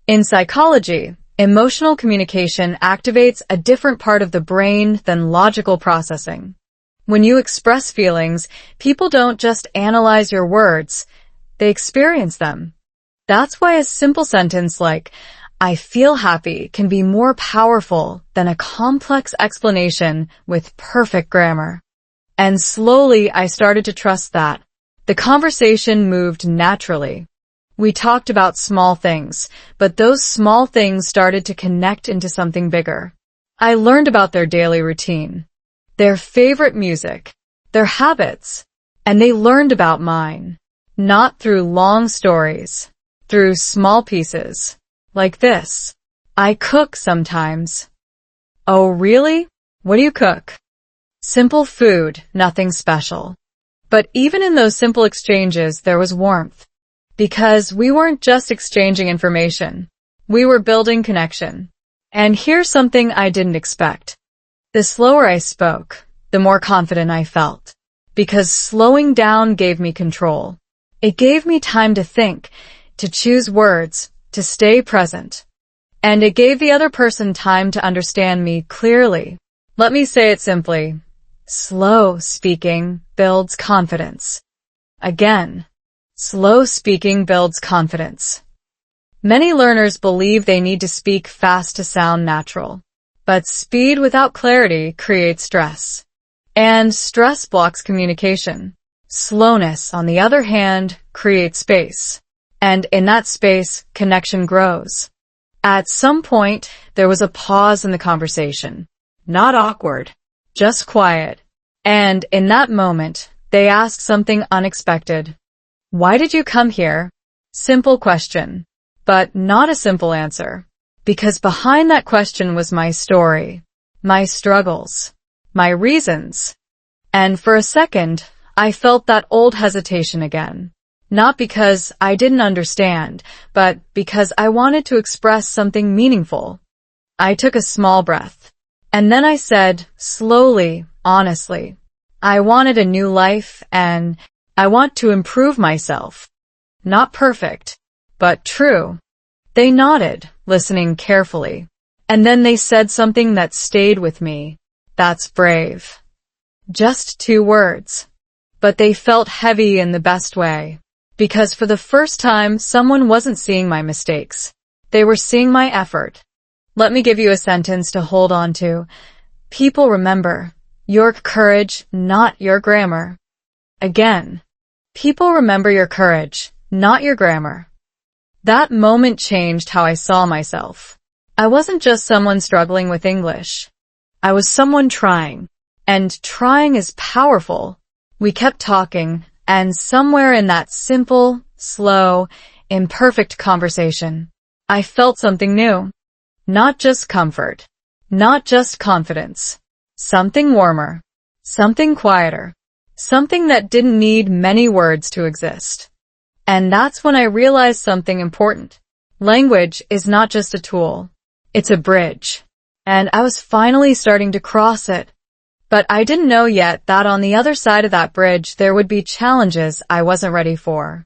In psychology, emotional communication activates a different part of the brain than logical processing. When you express feelings, people don't just analyze your words, they experience them. That's why a simple sentence like, I feel happy, can be more powerful than a complex explanation with perfect grammar. And slowly I started to trust that. The conversation moved naturally. We talked about small things, but those small things started to connect into something bigger. I learned about their daily routine, their favorite music, their habits, and they learned about mine. Not through long stories, through small pieces. Like this. I cook sometimes. Oh, really? What do you cook? Simple food, nothing special. But even in those simple exchanges, there was warmth. Because we weren't just exchanging information. We were building connection. And here's something I didn't expect. The slower I spoke, the more confident I felt. Because slowing down gave me control. It gave me time to think, to choose words, to stay present. And it gave the other person time to understand me clearly. Let me say it simply. Slow speaking builds confidence. Again, slow speaking builds confidence. Many learners believe they need to speak fast to sound natural. But speed without clarity creates stress. And stress blocks communication. Slowness, on the other hand, creates space. And in that space, connection grows. At some point, there was a pause in the conversation. Not awkward, just quiet. And in that moment, they asked something unexpected. Why did you come here? Simple question, but not a simple answer. Because behind that question was my story, my struggles, my reasons. And for a second, I felt that old hesitation again. Not because I didn't understand, but because I wanted to express something meaningful. I took a small breath. And then I said, slowly, honestly, I wanted a new life and I want to improve myself. Not perfect, but true. They nodded, listening carefully. And then they said something that stayed with me. That's brave. Just 2 words. But they felt heavy in the best way. Because for the first time, someone wasn't seeing my mistakes. They were seeing my effort. Let me give you a sentence to hold on to. People remember your courage, not your grammar. Again, people remember your courage, not your grammar. That moment changed how I saw myself. I wasn't just someone struggling with English. I was someone trying. And trying is powerful. We kept talking, and somewhere in that simple, slow, imperfect conversation, I felt something new. Not just comfort. Not just confidence. Something warmer. Something quieter. Something that didn't need many words to exist. And that's when I realized something important. Language is not just a tool. It's a bridge. And I was finally starting to cross it. But I didn't know yet that on the other side of that bridge there would be challenges I wasn't ready for.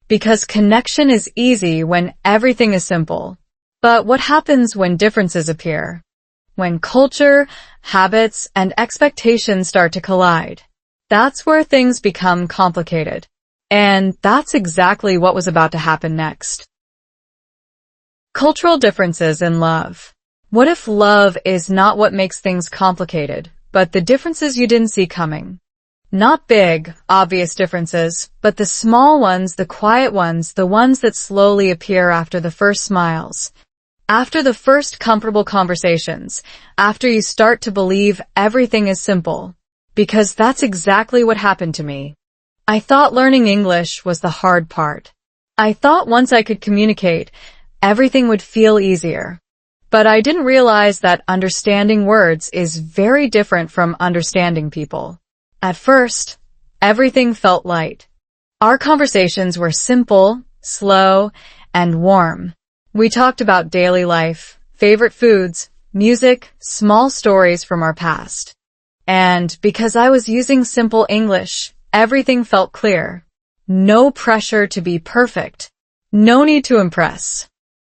Because connection is easy when everything is simple. But what happens when differences appear? When culture, habits, and expectations start to collide? That's where things become complicated. And that's exactly what was about to happen next. Cultural differences in love. What if love is not what makes things complicated, but the differences you didn't see coming? Not big, obvious differences, but the small ones, the quiet ones, the ones that slowly appear after the first smiles, after the first comfortable conversations, after you start to believe everything is simple. Because that's exactly what happened to me. I thought learning English was the hard part. I thought once I could communicate, everything would feel easier. But I didn't realize that understanding words is very different from understanding people. At first, everything felt light. Our conversations were simple, slow, and warm. We talked about daily life, favorite foods, music, small stories from our past. And because I was using simple English, everything felt clear. No pressure to be perfect. No need to impress.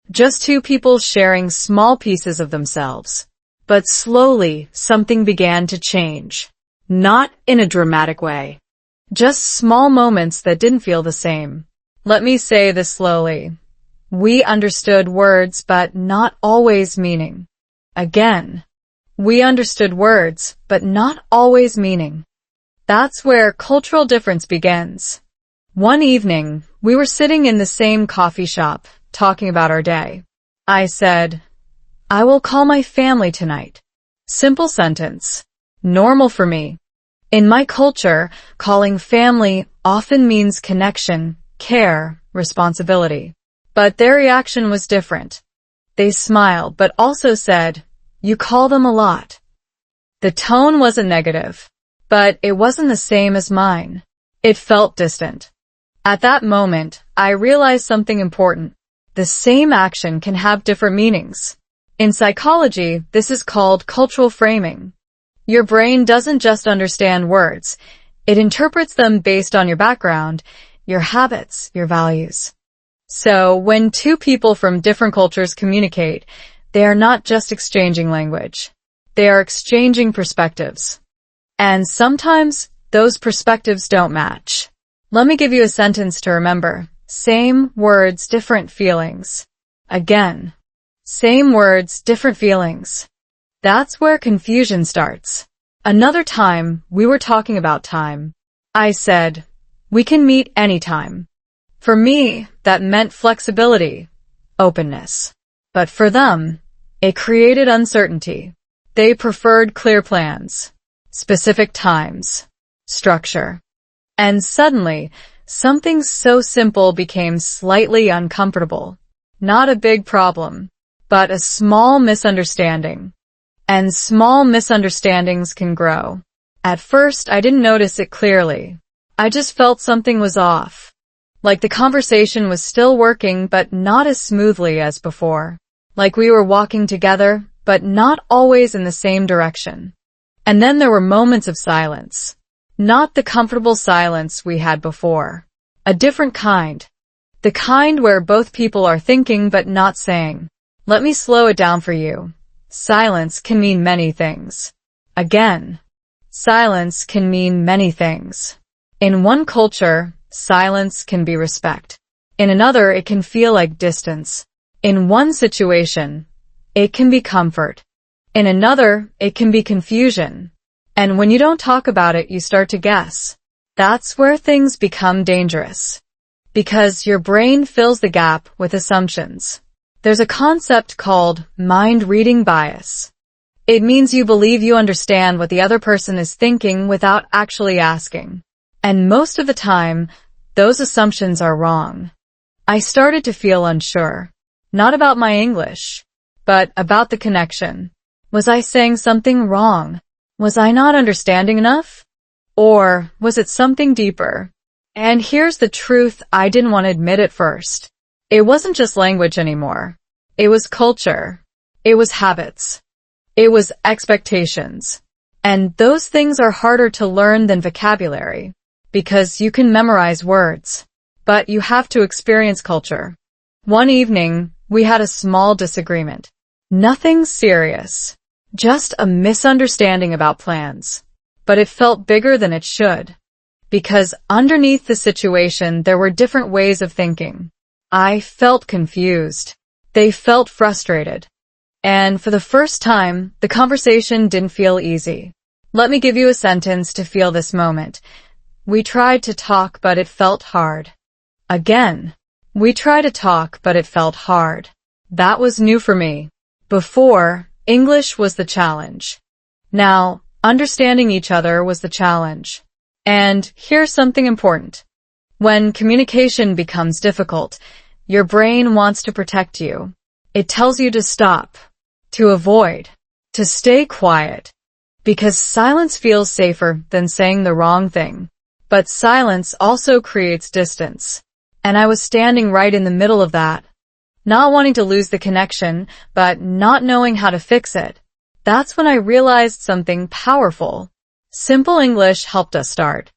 Just two people sharing small pieces of themselves. But slowly, something began to change. Not in a dramatic way. Just small moments that didn't feel the same. Let me say this slowly. We understood words, but not always meaning. Again. We understood words, but not always meaning. That's where cultural difference begins. One evening, we were sitting in the same coffee shop, talking about our day. I said, I will call my family tonight. Simple sentence. Normal for me. In my culture, calling family often means connection, care, responsibility. But their reaction was different. They smiled, but also said, you call them a lot. The tone wasn't negative, but it wasn't the same as mine. It felt distant. At that moment, I realized something important. The same action can have different meanings. In psychology, this is called cultural framing. Your brain doesn't just understand words. It interprets them based on your background, your habits, your values. So, when two people from different cultures communicate, they are not just exchanging language. They are exchanging perspectives. And sometimes, those perspectives don't match. Let me give you a sentence to remember. Same words, different feelings. Again. Same words, different feelings. That's where confusion starts. Another time, we were talking about time. I said, we can meet anytime. For me, that meant flexibility, openness. But for them, it created uncertainty. They preferred clear plans, specific times, structure. And suddenly, something so simple became slightly uncomfortable. Not a big problem, but a small misunderstanding. And small misunderstandings can grow. At first, I didn't notice it clearly. I just felt something was off. Like the conversation was still working, but not as smoothly as before. Like we were walking together, but not always in the same direction. And then there were moments of silence. Not the comfortable silence we had before. A different kind. The kind where both people are thinking but not saying. Let me slow it down for you. Silence can mean many things. Again. Silence can mean many things. In one culture, silence can be respect. In another, it can feel like distance. In one situation, it can be comfort. In another, it can be confusion. And when you don't talk about it, you start to guess. That's where things become dangerous. because your brain fills the gap with assumptions. There's a concept called mind-reading bias. It means you believe you understand what the other person is thinking without actually asking. And most of the time, those assumptions are wrong. I started to feel unsure. Not about my English, but about the connection. Was I saying something wrong? Was I not understanding enough? Or was it something deeper? And here's the truth I didn't want to admit at first. It wasn't just language anymore. It was culture. It was habits. It was expectations. And those things are harder to learn than vocabulary, because you can memorize words, but you have to experience culture. One evening, we had a small disagreement. Nothing serious. Just a misunderstanding about plans. But it felt bigger than it should. Because underneath the situation, there were different ways of thinking. I felt confused. They felt frustrated. And for the first time, the conversation didn't feel easy. Let me give you a sentence to feel this moment. We tried to talk, but it felt hard. Again. We tried to talk, but it felt hard. That was new for me. Before, English was the challenge. Now, understanding each other was the challenge. And here's something important. When communication becomes difficult, your brain wants to protect you. It tells you to stop, to avoid, to stay quiet, because silence feels safer than saying the wrong thing. But silence also creates distance. And I was standing right in the middle of that. Not wanting to lose the connection, but not knowing how to fix it. That's when I realized something powerful. Simple English helped us start.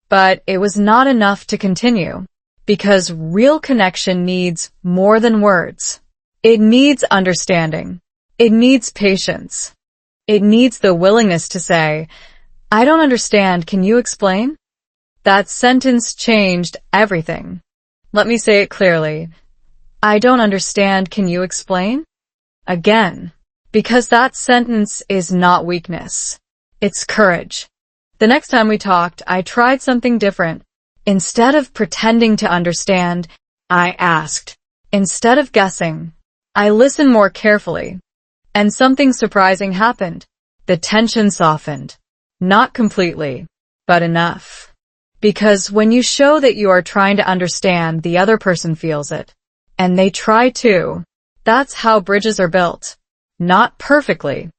But it was not enough to continue. Because real connection needs more than words. It needs understanding. It needs patience. It needs the willingness to say, I don't understand, can you explain? That sentence changed everything. Let me say it clearly. I don't understand, can you explain? Again. Because that sentence is not weakness. It's courage. The next time we talked, I tried something different. Instead of pretending to understand, I asked. Instead of guessing, I listened more carefully. And something surprising happened. The tension softened. Not completely, but enough. Because when you show that you are trying to understand, the other person feels it. And they try too. That's how bridges are built. Not perfectly,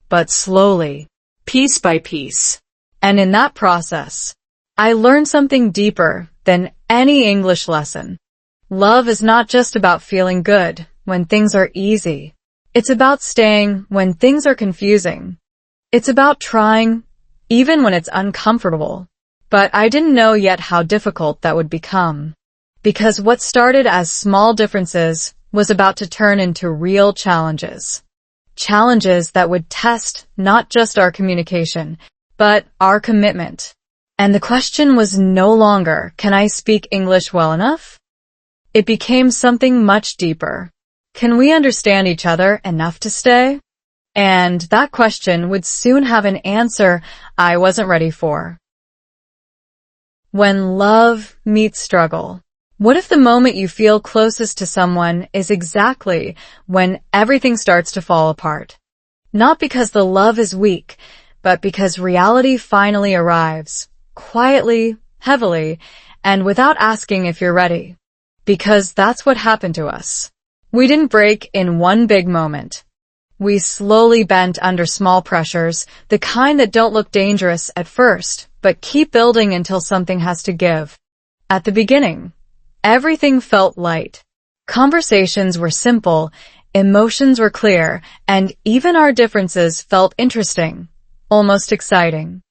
but slowly. Piece by piece. And in that process, I learned something deeper than any English lesson. Love is not just about feeling good when things are easy. It's about staying when things are confusing. It's about trying, even when it's uncomfortable. But I didn't know yet how difficult that would become. Because what started as small differences was about to turn into real challenges. Challenges that would test not just our communication, but our commitment. And the question was no longer, can I speak English well enough? It became something much deeper. Can we understand each other enough to stay? And that question would soon have an answer I wasn't ready for. When love meets struggle. What if the moment you feel closest to someone is exactly when everything starts to fall apart? Not because the love is weak, but because reality finally arrives, quietly, heavily, and without asking if you're ready. Because that's what happened to us. We didn't break in one big moment. We slowly bent under small pressures, the kind that don't look dangerous at first, but keep building until something has to give. At the beginning, everything felt light. Conversations were simple, emotions were clear, and even our differences felt interesting, almost exciting.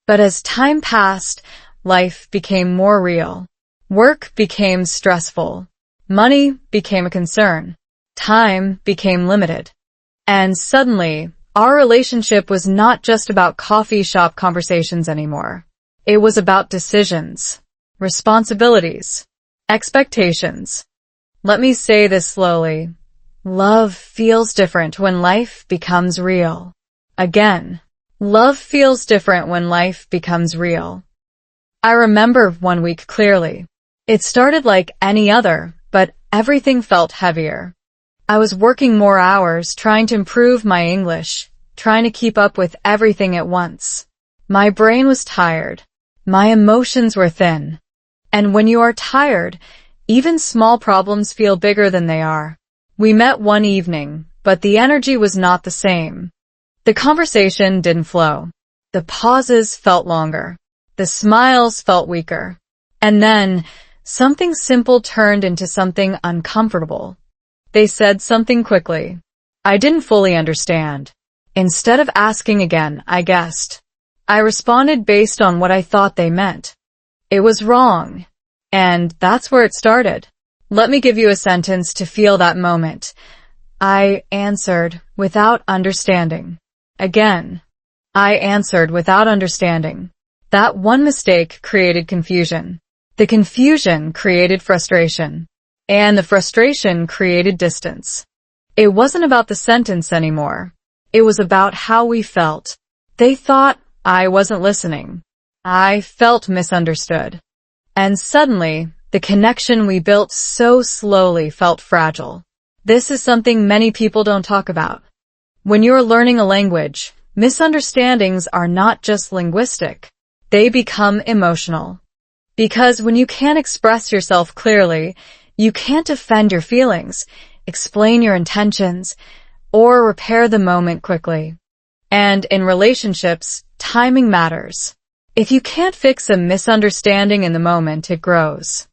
But as time passed, life became more real. Work became stressful. Money became a concern. Time became limited. And suddenly, our relationship was not just about coffee shop conversations anymore. It was about decisions, responsibilities, expectations. Let me say this slowly. Love feels different when life becomes real. Again, love feels different when life becomes real. I remember one week clearly. It started like any other, but everything felt heavier. I was working more hours, trying to improve my English, trying to keep up with everything at once. My brain was tired. My emotions were thin. And when you are tired, even small problems feel bigger than they are. We met one evening, but the energy was not the same. The conversation didn't flow. The pauses felt longer. The smiles felt weaker. And then, something simple turned into something uncomfortable. They said something quickly. I didn't fully understand. Instead of asking again, I guessed. I responded based on what I thought they meant. It was wrong. And that's where it started. Let me give you a sentence to feel that moment. I answered without understanding. Again. I answered without understanding. That one mistake created confusion. The confusion created frustration. And the frustration created distance. It wasn't about the sentence anymore. It was about how we felt. They thought I wasn't listening. I felt misunderstood. And suddenly, the connection we built so slowly felt fragile. This is something many people don't talk about. When you're learning a language, misunderstandings are not just linguistic. They become emotional. Because when you can't express yourself clearly, you can't defend your feelings, explain your intentions, or repair the moment quickly. And in relationships, timing matters. If you can't fix a misunderstanding in the moment, it grows.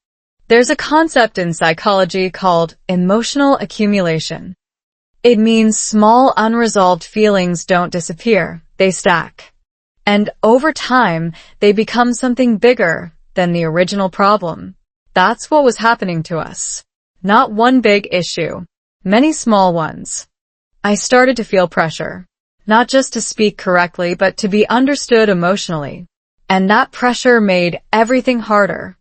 There's a concept in psychology called emotional accumulation. It means small unresolved feelings don't disappear, they stack. And over time, they become something bigger than the original problem. That's what was happening to us. Not one big issue, many small ones. I started to feel pressure, not just to speak correctly, but to be understood emotionally. And that pressure made everything harder.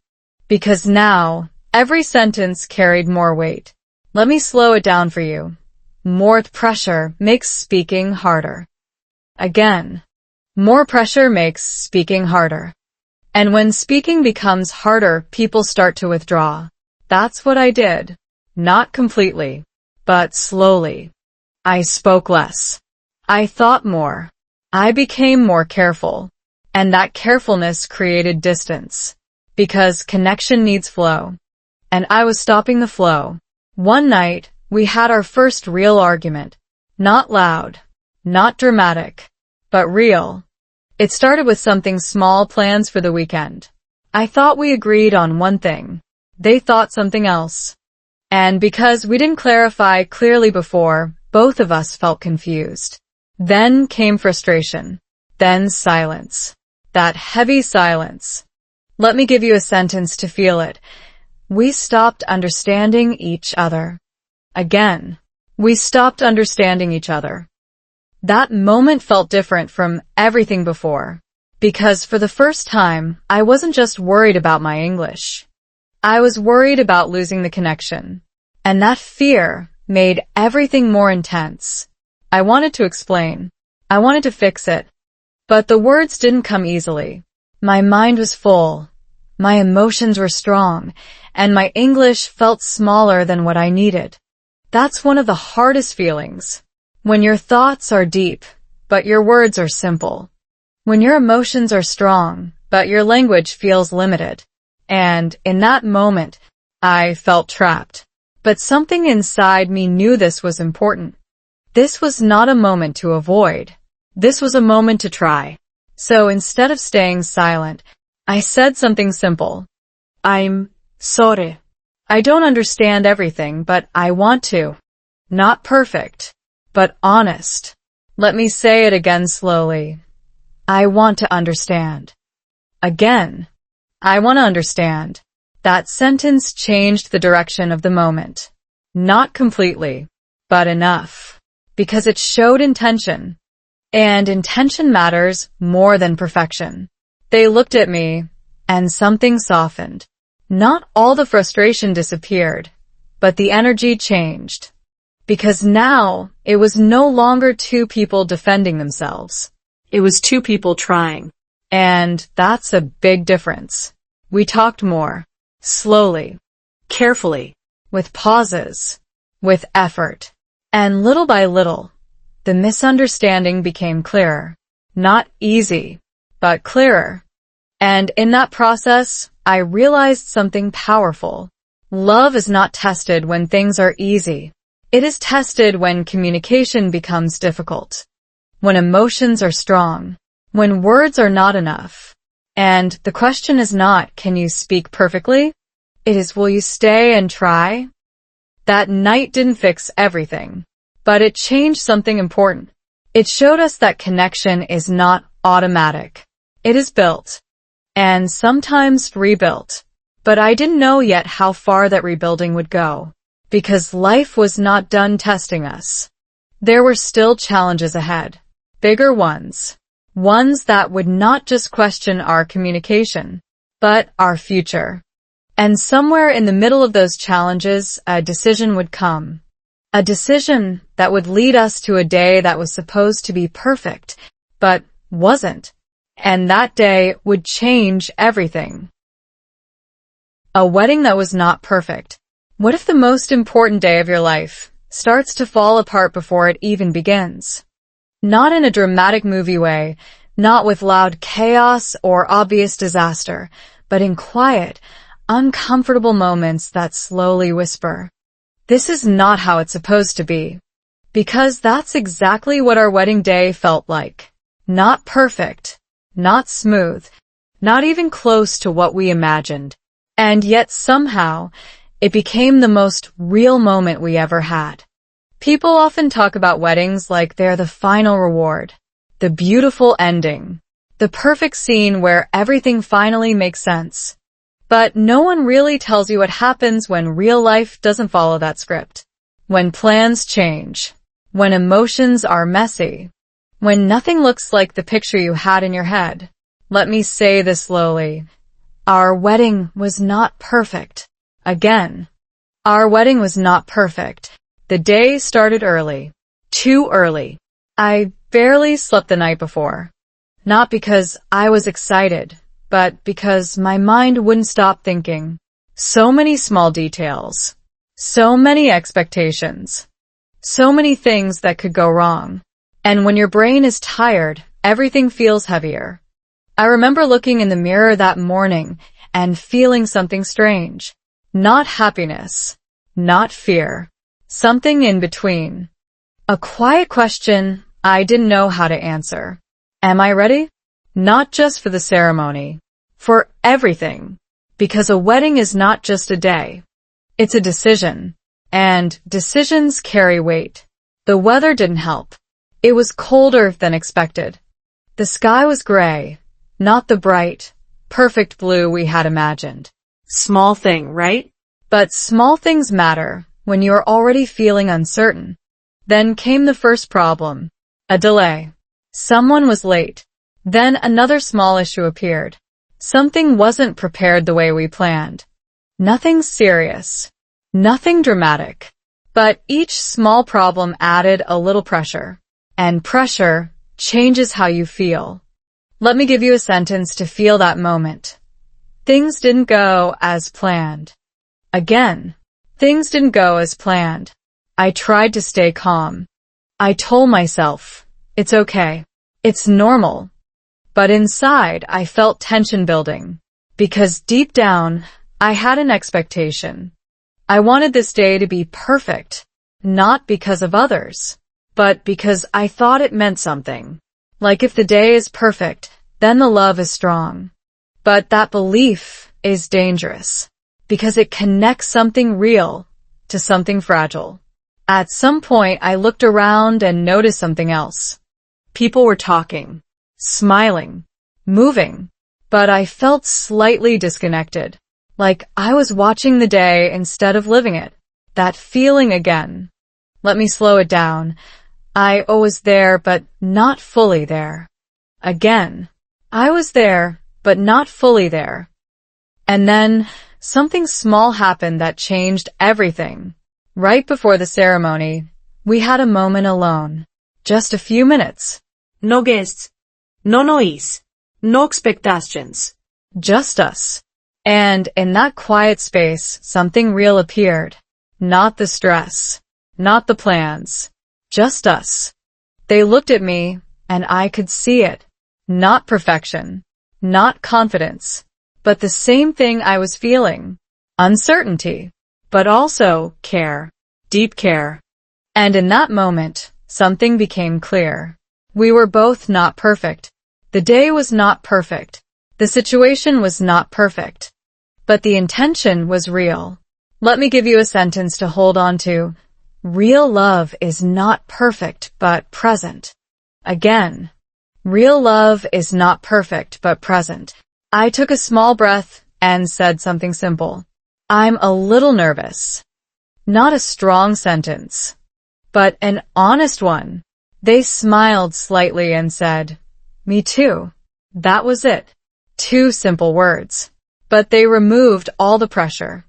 Because now, every sentence carried more weight. Let me slow it down for you. More pressure makes speaking harder. Again, more pressure makes speaking harder. And when speaking becomes harder, people start to withdraw. That's what I did. Not completely, but slowly. I spoke less. I thought more. I became more careful. And that carefulness created distance. Because connection needs flow. And I was stopping the flow. One night, we had our first real argument. Not loud. Not dramatic. But real. It started with something small, plans for the weekend. I thought we agreed on one thing. They thought something else. And because we didn't clarify clearly before, both of us felt confused. Then came frustration. Then silence. That heavy silence. Let me give you a sentence to feel it. We stopped understanding each other. Again. We stopped understanding each other. That moment felt different from everything before. Because for the first time, I wasn't just worried about my English. I was worried about losing the connection. And that fear made everything more intense. I wanted to explain. I wanted to fix it. But the words didn't come easily. My mind was full. My emotions were strong. And my English felt smaller than what I needed. That's one of the hardest feelings. When your thoughts are deep, but your words are simple. When your emotions are strong, but your language feels limited. And in that moment, I felt trapped. But something inside me knew this was important. This was not a moment to avoid. This was a moment to try. So instead of staying silent, I said something simple. I'm sorry. I don't understand everything, but I want to. Not perfect, but honest. Let me say it again slowly. I want to understand. Again. I want to understand. That sentence changed the direction of the moment. Not completely, but enough. Because it showed intention. And intention matters more than perfection. They looked at me, and something softened. Not all the frustration disappeared, but the energy changed. Because now, it was no longer two people defending themselves. It was two people trying. And that's a big difference. We talked more. Slowly, carefully. with pauses, with effort. And little by little, the misunderstanding became clearer. Not easy, but clearer. And in that process, I realized something powerful. Love is not tested when things are easy. It is tested when communication becomes difficult, when emotions are strong, when words are not enough. And the question is not, can you speak perfectly? It is, will you stay and try? That night didn't fix everything, but it changed something important. It showed us that connection is not automatic. It is built, and sometimes rebuilt. But I didn't know yet how far that rebuilding would go, because life was not done testing us. There were still challenges ahead, bigger ones that would not just question our communication, but our future. And somewhere in the middle of those challenges, a decision would come. A decision that would lead us to a day that was supposed to be perfect, but wasn't. And that day would change everything. A wedding that was not perfect. What if the most important day of your life starts to fall apart before it even begins? Not in a dramatic movie way, not with loud chaos or obvious disaster, but in quiet, uncomfortable moments that slowly whisper, "This is not how it's supposed to be." Because that's exactly what our wedding day felt like. Not perfect, not smooth, not even close to what we imagined. And yet somehow, it became the most real moment we ever had. People often talk about weddings like they're the final reward, the beautiful ending, the perfect scene where everything finally makes sense. But no one really tells you what happens when real life doesn't follow that script. When plans change. When emotions are messy. When nothing looks like the picture you had in your head. Let me say this slowly. Our wedding was not perfect. Again. Our wedding was not perfect. The day started early. Too early. I barely slept the night before. Not because I was excited, but because my mind wouldn't stop thinking. So many small details. So many expectations. So many things that could go wrong. And when your brain is tired, everything feels heavier. I remember looking in the mirror that morning and feeling something strange. Not happiness. Not fear. Something in between. A quiet question I didn't know how to answer. Am I ready? Not just for the ceremony. For everything. Because a wedding is not just a day. It's a decision. And decisions carry weight. The weather didn't help. It was colder than expected. The sky was gray, not the bright, perfect blue we had imagined. Small thing, right? But small things matter when you're already feeling uncertain. Then came the first problem. A delay. Someone was late. Then another small issue appeared. Something wasn't prepared the way we planned. Nothing serious. Nothing dramatic. But each small problem added a little pressure. And pressure changes how you feel. Let me give you a sentence to feel that moment. Things didn't go as planned. Again, things didn't go as planned. I tried to stay calm. I told myself, it's okay. It's normal. But inside, I felt tension building. Because deep down, I had an expectation. I wanted this day to be perfect. Not because of others, but because I thought it meant something. Like if the day is perfect, then the love is strong. But that belief is dangerous. Because it connects something real to something fragile. At some point, I looked around and noticed something else. People were talking, smiling, moving, but I felt slightly disconnected. Like I was watching the day instead of living it. That feeling again. Let me slow it down. I was there, but not fully there. Again. I was there, but not fully there. And then, something small happened that changed everything. Right before the ceremony, we had a moment alone. Just a few minutes. No guests. No noise. No expectations. Just us. And in that quiet space, something real appeared. Not the stress, not the plans, just us. They looked at me, and I could see it. Not perfection, not confidence, but the same thing I was feeling. Uncertainty, but also care, deep care. And in that moment, something became clear. We were both not perfect. The day was not perfect. The situation was not perfect. But the intention was real. Let me give you a sentence to hold on to. Real love is not perfect, but present. Again, real love is not perfect, but present. I took a small breath and said something simple. I'm a little nervous. Not a strong sentence, but an honest one. They smiled slightly and said, "Me too." That was it. 2 simple words. But they removed all the pressure.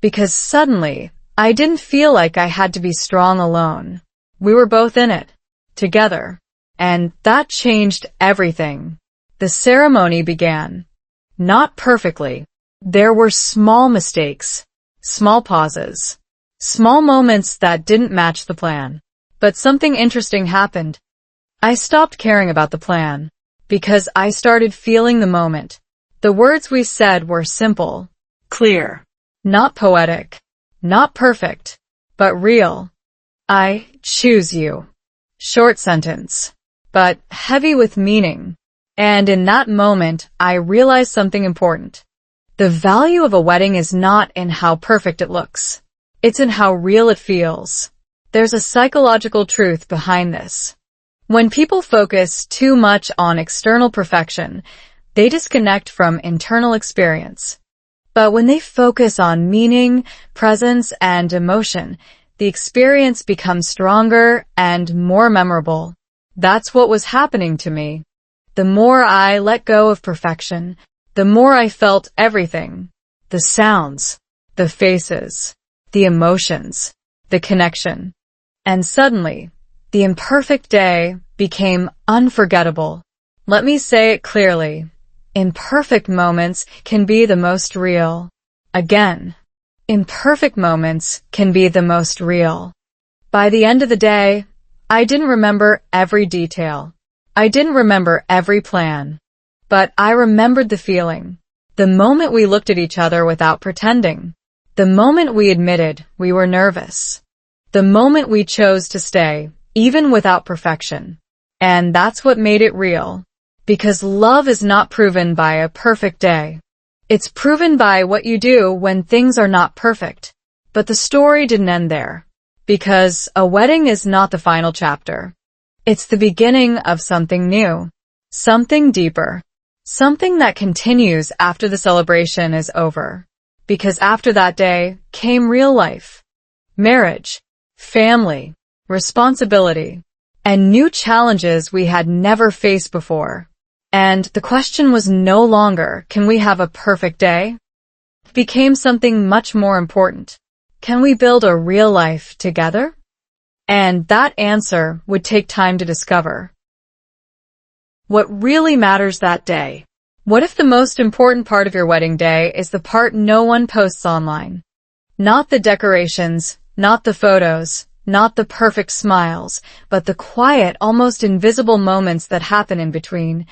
Because suddenly, I didn't feel like I had to be strong alone. We were both in it, together. And that changed everything. The ceremony began. Not perfectly. There were small mistakes, small pauses, small moments that didn't match the plan. But something interesting happened. I stopped caring about the plan, because I started feeling the moment. The words we said were simple, Clear. not poetic, not perfect, but real. I choose you. Short sentence, but heavy with meaning. And in that moment, I realized something important. The value of a wedding is not in how perfect it looks. It's in how real it feels. There's a psychological truth behind this. When people focus too much on external perfection, they disconnect from internal experience. But when they focus on meaning, presence, and emotion, the experience becomes stronger and more memorable. That's what was happening to me. The more I let go of perfection, the more I felt everything. The sounds, the faces, the emotions, the connection. And suddenly, the imperfect day became unforgettable. Let me say it clearly. Imperfect moments can be the most real. Again, imperfect moments can be the most real. By the end of the day, I didn't remember every detail. I didn't remember every plan. But I remembered the feeling. The moment we looked at each other without pretending. The moment we admitted we were nervous. The moment we chose to stay, even without perfection. And that's what made it real. Because love is not proven by a perfect day. It's proven by what you do when things are not perfect. But the story didn't end there. Because a wedding is not the final chapter. It's the beginning of something new. Something deeper. Something that continues after the celebration is over. Because after that day came real life. Marriage. Family. Responsibility. And new challenges we had never faced before. And the question was no longer, can we have a perfect day? It became something much more important. Can we build a real life together? And that answer would take time to discover. What really matters that day? What if the most important part of your wedding day is the part no one posts online? Not the decorations, not the photos, not the perfect smiles, but the quiet, almost invisible moments that happen in between.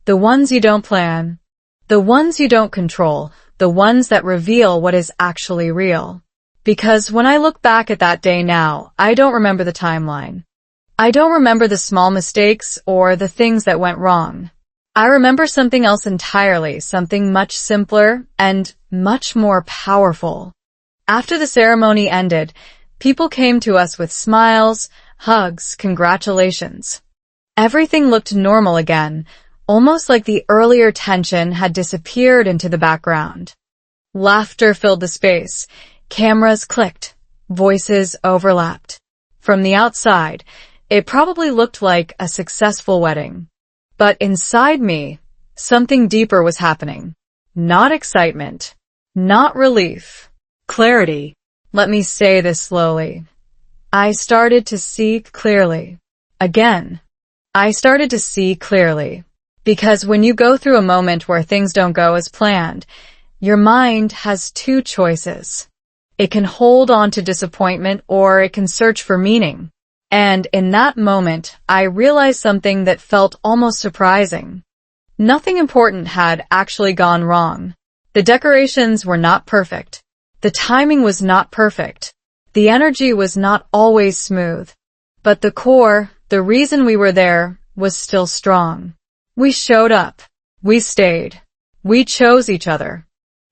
The ones you don't plan, the ones you don't control, the ones that reveal what is actually real. Because when I look back at that day now, I don't remember the timeline. I don't remember the small mistakes or the things that went wrong. I remember something else entirely, something much simpler and much more powerful. After the ceremony ended, people came to us with smiles, hugs, congratulations. Everything looked normal again. Almost like the earlier tension had disappeared into the background. Laughter filled the space. Cameras clicked. Voices overlapped. From the outside, it probably looked like a successful wedding. But inside me, something deeper was happening. Not excitement. Not relief. Clarity. Let me say this slowly. I started to see clearly. Again. I started to see clearly. Because when you go through a moment where things don't go as planned, Your mind has two choices. It can hold on to disappointment or it can search for meaning. And in that moment, I realized something that felt almost surprising. Nothing important had actually gone wrong. The decorations were not perfect. The timing was not perfect. The energy was not always smooth. But the core, the reason we were there, was still strong. We showed up. We stayed. We chose each other.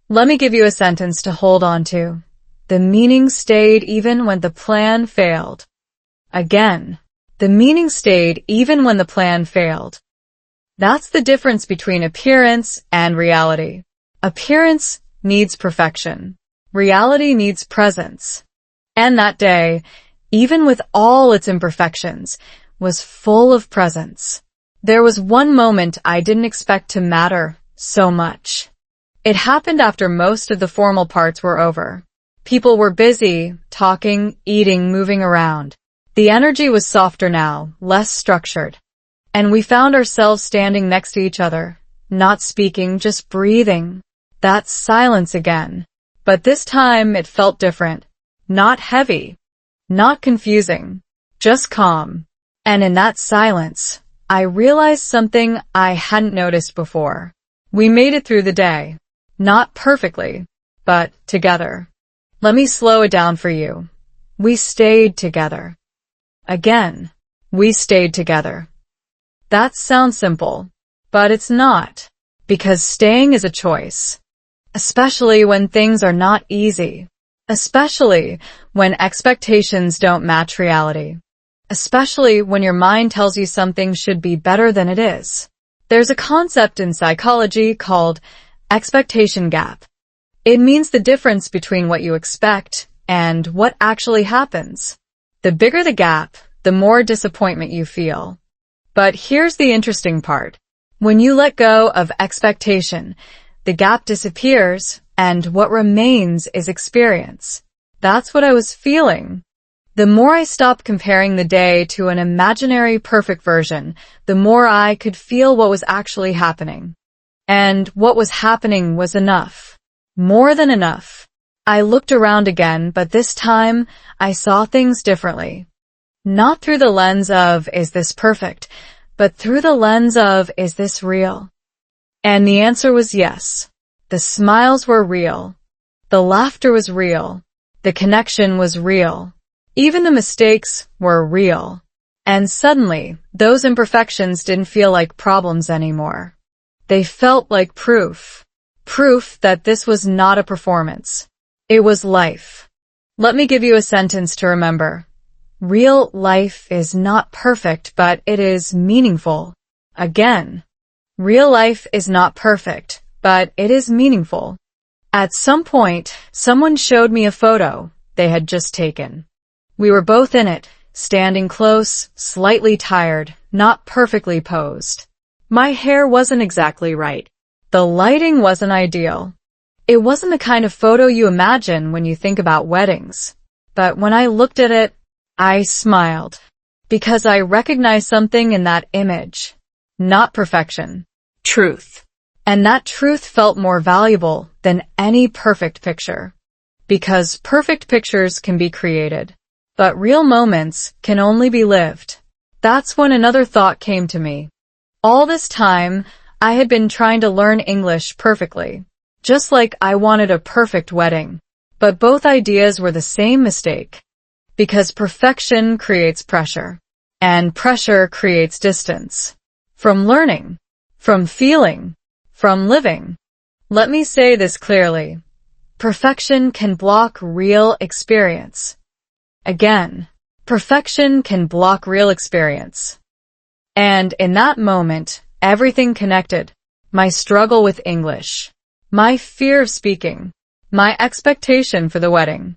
Let me give you a sentence to hold on to. The meaning stayed even when the plan failed. Again, the meaning stayed even when the plan failed. That's the difference between appearance and reality. Appearance needs perfection. Reality needs presence. And that day, even with all its imperfections, was full of presence. There was one moment I didn't expect to matter so much. It happened after most of the formal parts were over. People were busy, talking, eating, moving around. The energy was softer now, less structured. And we found ourselves standing next to each other, not speaking, just breathing. That's silence again. But this time it felt different. Not heavy. Not confusing. Just calm. And in that silence, I realized something I hadn't noticed before. We made it through the day. Not perfectly, but together. Let me slow it down for you. We stayed together. Again, we stayed together. That sounds simple, but it's not, because staying is a choice, especially when things are not easy, especially when expectations don't match reality, especially when your mind tells you something should be better than it is. There's a concept in psychology called expectation gap. It means the difference between what you expect and what actually happens. The bigger the gap, the more disappointment you feel. But here's the interesting part. When you let go of expectation, the gap disappears, and what remains is experience. That's what I was feeling. The more I stopped comparing the day to an imaginary perfect version, the more I could feel what was actually happening. And what was happening was enough. More than enough. I looked around again, but this time I saw things differently. Not through the lens of, is this perfect, but through the lens of, is this real? And the answer was yes. The smiles were real. The laughter was real. The connection was real. Even the mistakes were real. And suddenly, those imperfections didn't feel like problems anymore. They felt like proof. Proof that this was not a performance. It was life. Let me give you a sentence to remember. Real life is not perfect, but it is meaningful. Again, real life is not perfect, but it is meaningful. At some point, someone showed me a photo they had just taken. We were both in it, standing close, slightly tired, not perfectly posed. My hair wasn't exactly right. The lighting wasn't ideal. It wasn't the kind of photo you imagine when you think about weddings. But when I looked at it, I smiled. Because I recognized something in that image. Not perfection. Truth. And that truth felt more valuable than any perfect picture. Because perfect pictures can be created. But real moments can only be lived. That's when another thought came to me. All this time, I had been trying to learn English perfectly. Just like I wanted a perfect wedding. But both ideas were the same mistake. Because perfection creates pressure. And pressure creates distance. From learning. From feeling. From living. Let me say this clearly. Perfection can block real experience. Again, perfection can block real experience. And in that moment, everything connected. My struggle with English. My fear of speaking. My expectation for the wedding.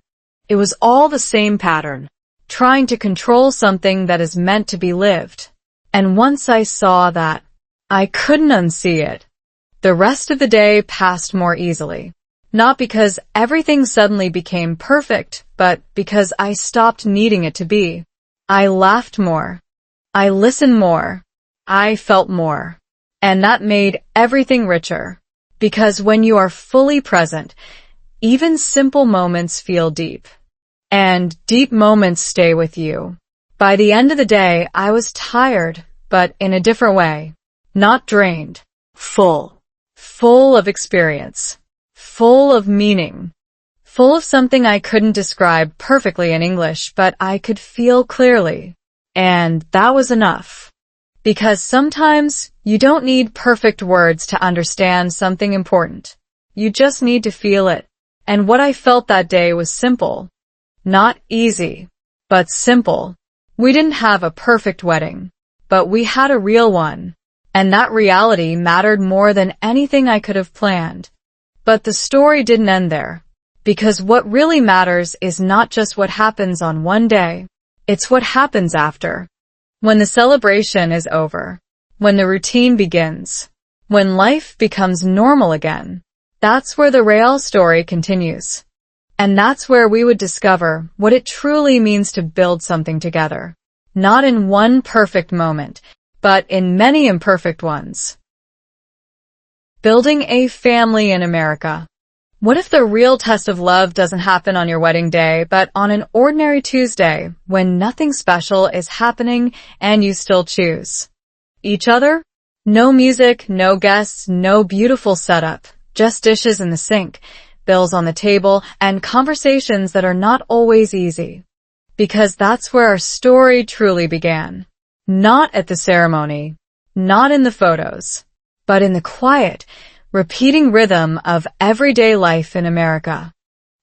It was all the same pattern. Trying to control something that is meant to be lived. And once I saw that, I couldn't unsee it. The rest of the day passed more easily. Not because everything suddenly became perfect, but because I stopped needing it to be. I laughed more. I listened more. I felt more. And that made everything richer. Because when you are fully present, even simple moments feel deep. And deep moments stay with you. By the end of the day, I was tired, but in a different way. Not drained. Full. Full of experience. Full of meaning. Full of something I couldn't describe perfectly in English, but I could feel clearly. And that was enough. Because sometimes you don't need perfect words to understand something important. You just need to feel it. And what I felt that day was simple. Not easy, but simple. We didn't have a perfect wedding, but we had a real one. And that reality mattered more than anything I could have planned. But the story didn't end there. Because what really matters is not just what happens on one day, it's what happens after. When the celebration is over, when the routine begins, when life becomes normal again, that's where the real story continues. And that's where we would discover what it truly means to build something together. Not in one perfect moment, but in many imperfect ones. Building a family in America. What if the real test of love doesn't happen on your wedding day, but on an ordinary Tuesday when nothing special is happening and you still choose each other? No music, no guests, no beautiful setup, just dishes in the sink, bills on the table, and conversations that are not always easy. Because that's where our story truly began. Not at the ceremony, not in the photos, but in the quiet, repeating rhythm of everyday life in America.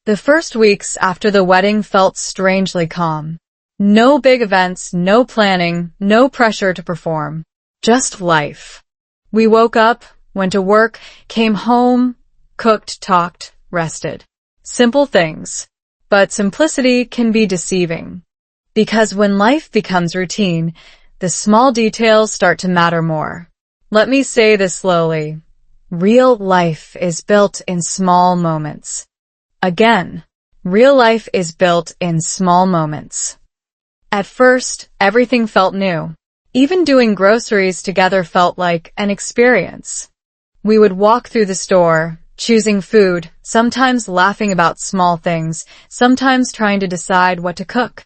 The first weeks after the wedding felt strangely calm. No big events, no planning, no pressure to perform. Just life. We woke up, went to work, came home, cooked, talked, rested. Simple things. But simplicity can be deceiving. Because when life becomes routine, the small details start to matter more. Let me say this slowly. Real life is built in small moments. Again, real life is built in small moments. At first, everything felt new. Even doing groceries together felt like an experience. We would walk through the store, choosing food, sometimes laughing about small things, sometimes trying to decide what to cook.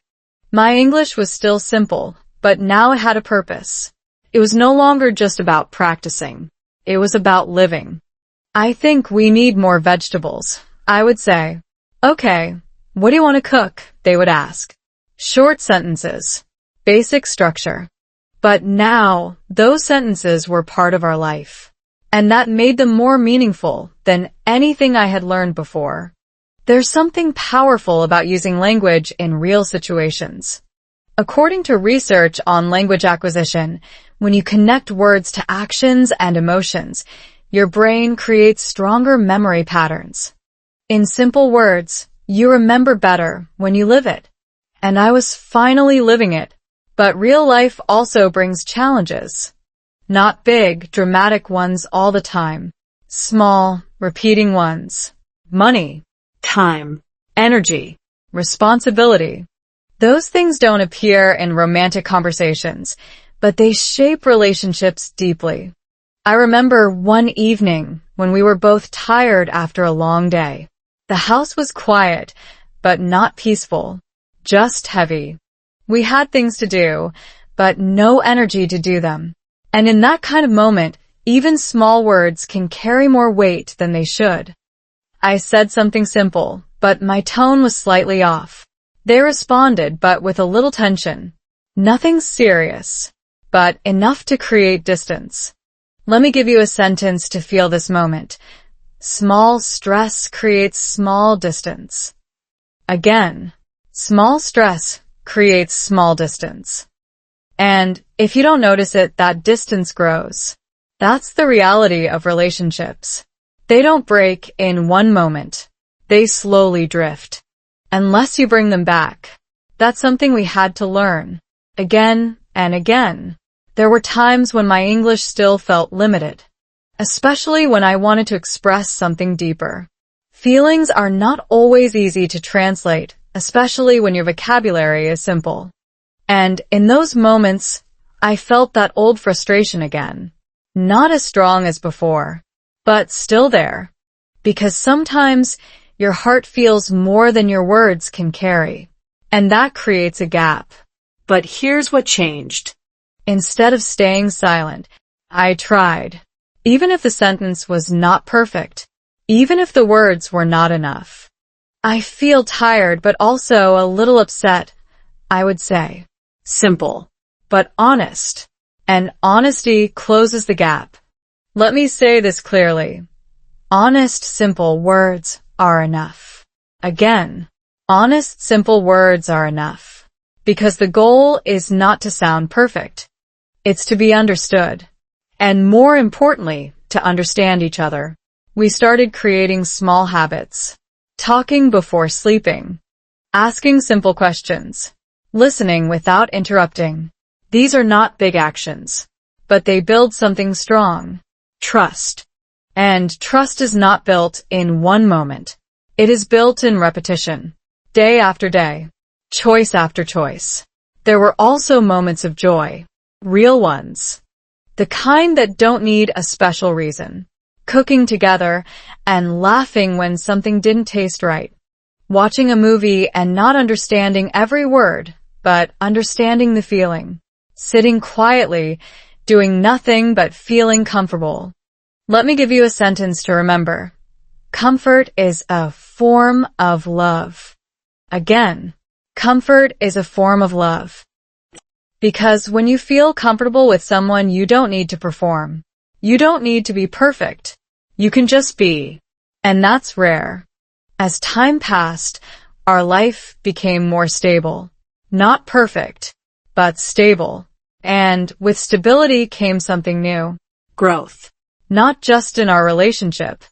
My English was still simple, but now it had a purpose. It was no longer just about practicing. It was about living. I think we need more vegetables. I would say, okay, what do you want to cook? They would ask. Short sentences. Basic structure. But now, those sentences were part of our life. And that made them more meaningful than anything I had learned before. There's something powerful about using language in real situations. According to research on language acquisition, when you connect words to actions and emotions, your brain creates stronger memory patterns. In simple words, you remember better when you live it. And I was finally living it. But real life also brings challenges. Not big, dramatic ones all the time. Small, repeating ones. Money. Time. Energy. Responsibility. Those things don't appear in romantic conversations, but they shape relationships deeply. I remember one evening when we were both tired after a long day. The house was quiet, but not peaceful, just heavy. We had things to do, but no energy to do them. And in that kind of moment, even small words can carry more weight than they should. I said something simple, but my tone was slightly off. They responded, but with a little tension. Nothing serious, but enough to create distance. Let me give you a sentence to feel this moment. Small stress creates small distance. Again, small stress creates small distance. And if you don't notice it, that distance grows. That's the reality of relationships. They don't break in one moment. They slowly drift. Unless you bring them back. That's something we had to learn. Again and again. There were times when my English still felt limited. Especially when I wanted to express something deeper. Feelings are not always easy to translate, especially when your vocabulary is simple. And in those moments, I felt that old frustration again. Not as strong as before, but still there. Because sometimes your heart feels more than your words can carry, and that creates a gap. But here's what changed. Instead of staying silent, I tried. Even if the sentence was not perfect, even if the words were not enough. I feel tired but also a little upset, I would say. Simple. But honest. And honesty closes the gap. Let me say this clearly. Honest, simple words are enough. Again, honest, simple words are enough. Because the goal is not to sound perfect. It's to be understood. And more importantly, to understand each other. We started creating small habits. Talking before sleeping. Asking simple questions. Listening without interrupting. These are not big actions, but they build something strong. Trust. And trust is not built in one moment. It is built in repetition. Day after day. Choice after choice. There were also moments of joy. Real ones. The kind that don't need a special reason. Cooking together and laughing when something didn't taste right. Watching a movie and not understanding every word, but understanding the feeling. Sitting quietly, doing nothing but feeling comfortable. Let me give you a sentence to remember. Comfort is a form of love. Again, comfort is a form of love. Because when you feel comfortable with someone, you don't need to perform. You don't need to be perfect. You can just be. And that's rare. As time passed, our life became more stable. Not perfect, but stable. And with stability came something new. Growth. Not just in our relationship,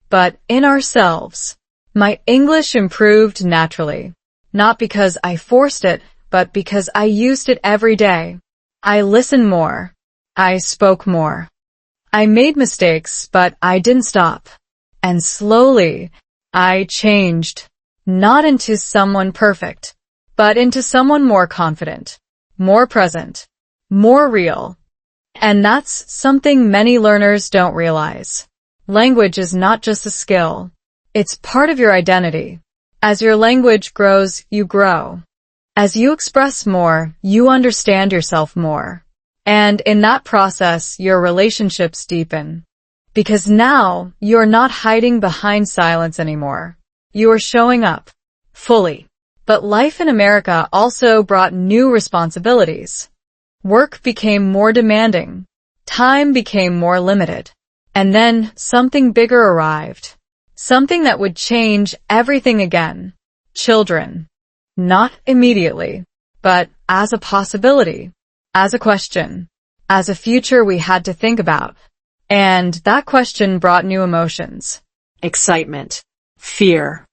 but in ourselves. My English improved naturally. Not because I forced it, but because I used it every day. I listened more. I spoke more. I made mistakes, but I didn't stop. And slowly, I changed. Not into someone perfect, but into someone more confident, more present, more real. And that's something many learners don't realize. Language is not just a skill. It's part of your identity. As your language grows, you grow. As you express more, you understand yourself more. And in that process, your relationships deepen. Because now, you're not hiding behind silence anymore. You are showing up. Fully. But life in America also brought new responsibilities. Work became more demanding. Time became more limited. And then something bigger arrived. Something that would change everything again. Children. Not immediately, but as a possibility, as a question, as a future we had to think about. And that question brought new emotions. Excitement. Fear.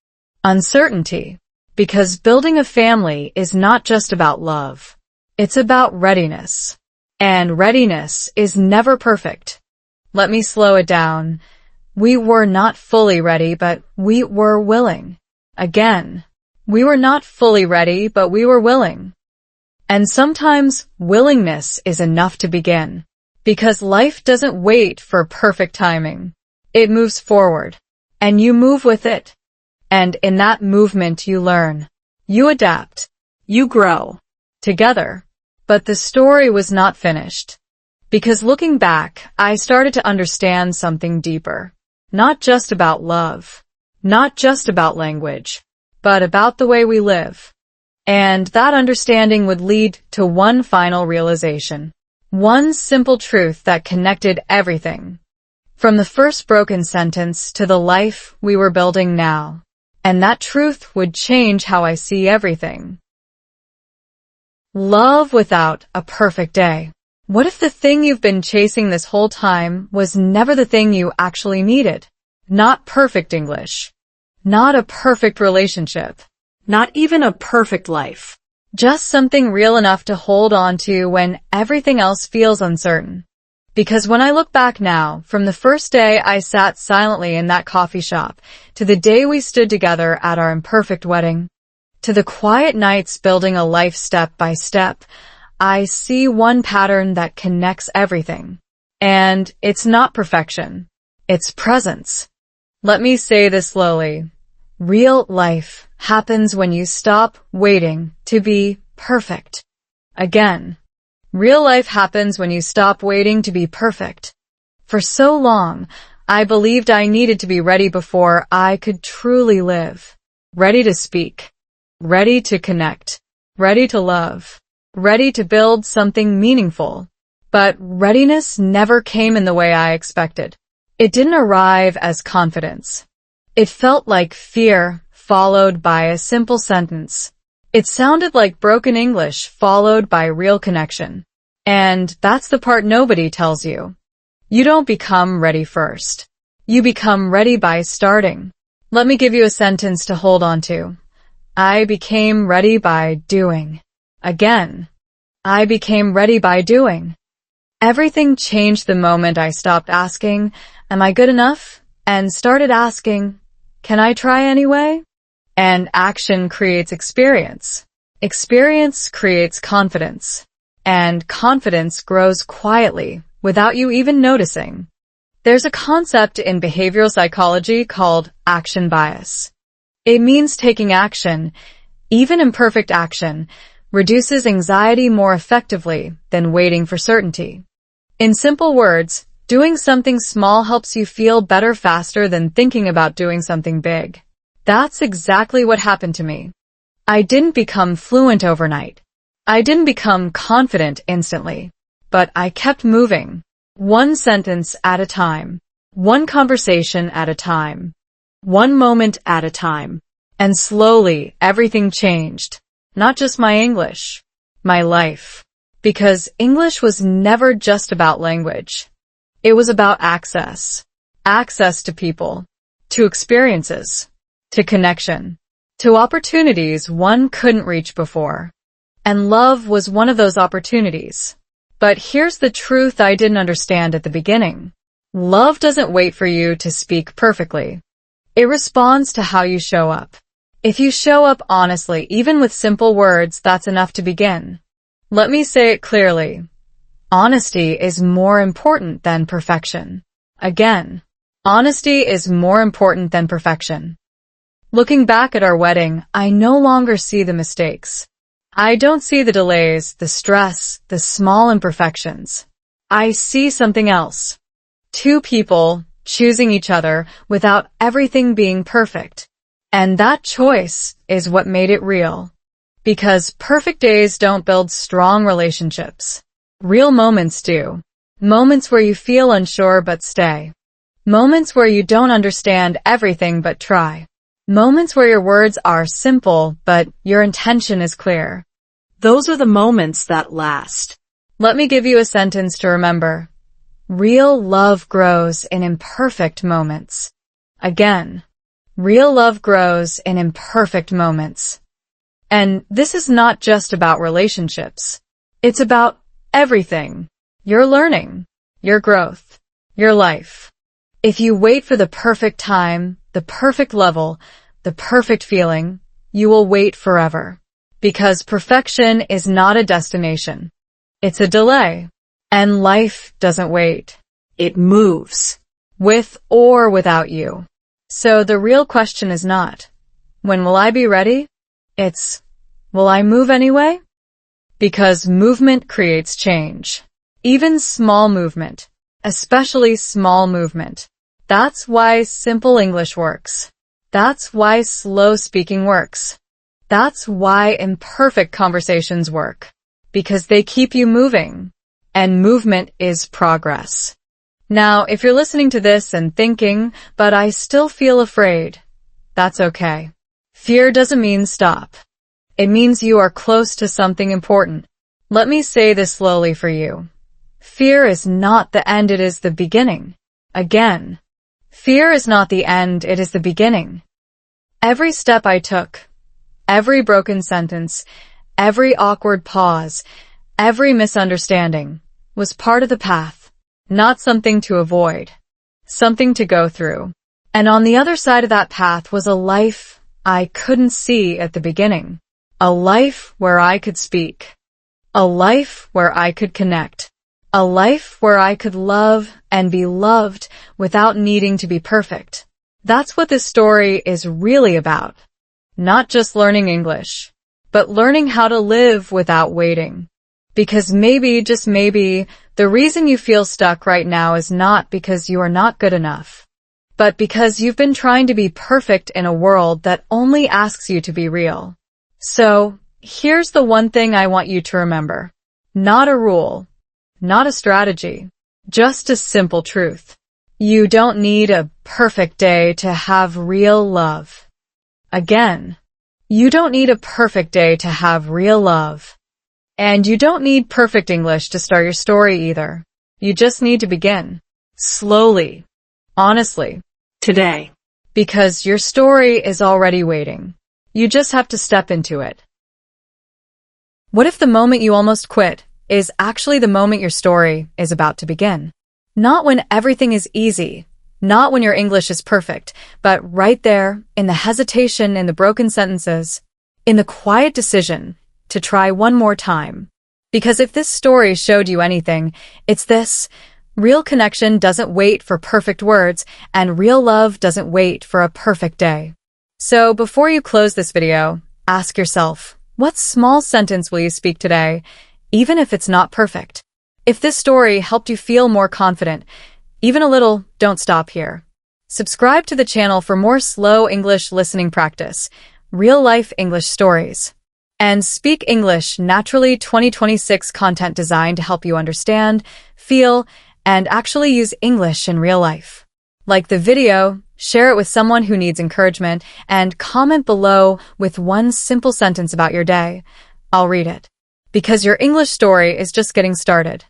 Uncertainty. Because building a family is not just about love. It's about readiness. And readiness is never perfect. Let me slow it down. We were not fully ready, but we were willing. Again, we were not fully ready, but we were willing. And sometimes willingness is enough to begin. Because life doesn't wait for perfect timing. It moves forward. And you move with it. And in that movement you learn. You adapt. You grow. Together. But the story was not finished. Because looking back, I started to understand something deeper. Not just about love. Not just about language. But about the way we live. And that understanding would lead to one final realization. One simple truth that connected everything. From the first broken sentence to the life we were building now. And that truth would change how I see everything. Love without a perfect day. What if the thing you've been chasing this whole time was never the thing you actually needed? Not perfect English. Not a perfect relationship. Not even a perfect life. Just something real enough to hold on to when everything else feels uncertain. Because when I look back now, from the first day I sat silently in that coffee shop, to the day we stood together at our imperfect wedding, to the quiet nights building a life step by step, I see one pattern that connects everything. And it's not perfection. It's presence. Let me say this slowly. Real life happens when you stop waiting to be perfect. Again. Real life happens when you stop waiting to be perfect. For so long, I believed I needed to be ready before I could truly live. Ready to speak. Ready to connect. Ready to love. Ready to build something meaningful. But readiness never came in the way I expected. It didn't arrive as confidence. It felt like fear followed by a simple sentence. It sounded like broken English followed by real connection. And that's the part nobody tells you. You don't become ready first. You become ready by starting. Let me give you a sentence to hold on to. I became ready by doing. Again. I became ready by doing. Everything changed the moment I stopped asking, am I good enough? And started asking, can I try anyway? And action creates experience. Experience creates confidence. And confidence grows quietly, without you even noticing. There's a concept in behavioral psychology called action bias. It means taking action, even imperfect action, reduces anxiety more effectively than waiting for certainty. In simple words, doing something small helps you feel better faster than thinking about doing something big. That's exactly what happened to me. I didn't become fluent overnight. I didn't become confident instantly. But I kept moving. One sentence at a time. One conversation at a time. One moment at a time. And slowly, everything changed. Not just my English. My life. Because English was never just about language. It was about access. Access to people. To experiences. To connection. To opportunities one couldn't reach before. And love was one of those opportunities. But here's the truth I didn't understand at the beginning. Love doesn't wait for you to speak perfectly. It responds to how you show up. If you show up honestly, even with simple words, that's enough to begin. Let me say it clearly. Honesty is more important than perfection. Again, honesty is more important than perfection. Looking back at our wedding, I no longer see the mistakes. I don't see the delays, the stress, the small imperfections. I see something else. Two people choosing each other without everything being perfect. And that choice is what made it real. Because perfect days don't build strong relationships. Real moments do. Moments where you feel unsure but stay. Moments where you don't understand everything but try. Moments where your words are simple, but your intention is clear. Those are the moments that last. Let me give you a sentence to remember. Real love grows in imperfect moments. Again, real love grows in imperfect moments. And this is not just about relationships. It's about everything. Your learning, your growth, your life. If you wait for the perfect time, the perfect level, the perfect feeling, you will wait forever. Because perfection is not a destination. It's a delay. And life doesn't wait. It moves. With or without you. So the real question is not, when will I be ready? It's, will I move anyway? Because movement creates change. Even small movement. Especially small movement. That's why simple English works. That's why slow speaking works. That's why imperfect conversations work. Because they keep you moving. And movement is progress. Now, if you're listening to this and thinking, but I still feel afraid, that's okay. Fear doesn't mean stop. It means you are close to something important. Let me say this slowly for you. Fear is not the end, it is the beginning. Again. Fear is not the end, it is the beginning. Every step I took, every broken sentence, every awkward pause, every misunderstanding was part of the path, not something to avoid, something to go through. And on the other side of that path was a life I couldn't see at the beginning. A life where I could speak. A life where I could connect. A life where I could love and be loved without needing to be perfect. That's what this story is really about. Not just learning English, but learning how to live without waiting. Because maybe, just maybe, the reason you feel stuck right now is not because you are not good enough, but because you've been trying to be perfect in a world that only asks you to be real. So, here's the one thing I want you to remember. Not a rule, not a strategy, just a simple truth. You don't need a perfect day to have real love. Again, you don't need a perfect day to have real love. And you don't need perfect English to start your story either. You just need to begin. Slowly. Honestly. Today. Because your story is already waiting. You just have to step into it. What if the moment you almost quit is actually the moment your story is about to begin? Not when everything is easy, not when your English is perfect, but right there, in the hesitation, in the broken sentences, in the quiet decision to try one more time. Because if this story showed you anything, it's this: real connection doesn't wait for perfect words, and real love doesn't wait for a perfect day. So before you close this video, ask yourself, what small sentence will you speak today, even if it's not perfect? If this story helped you feel more confident, even a little, don't stop here. Subscribe to the channel for more slow English listening practice, real-life English stories, and Speak English Naturally 2026 content designed to help you understand, feel, and actually use English in real life. Like the video, share it with someone who needs encouragement, and comment below with one simple sentence about your day. I'll read it. Because your English story is just getting started.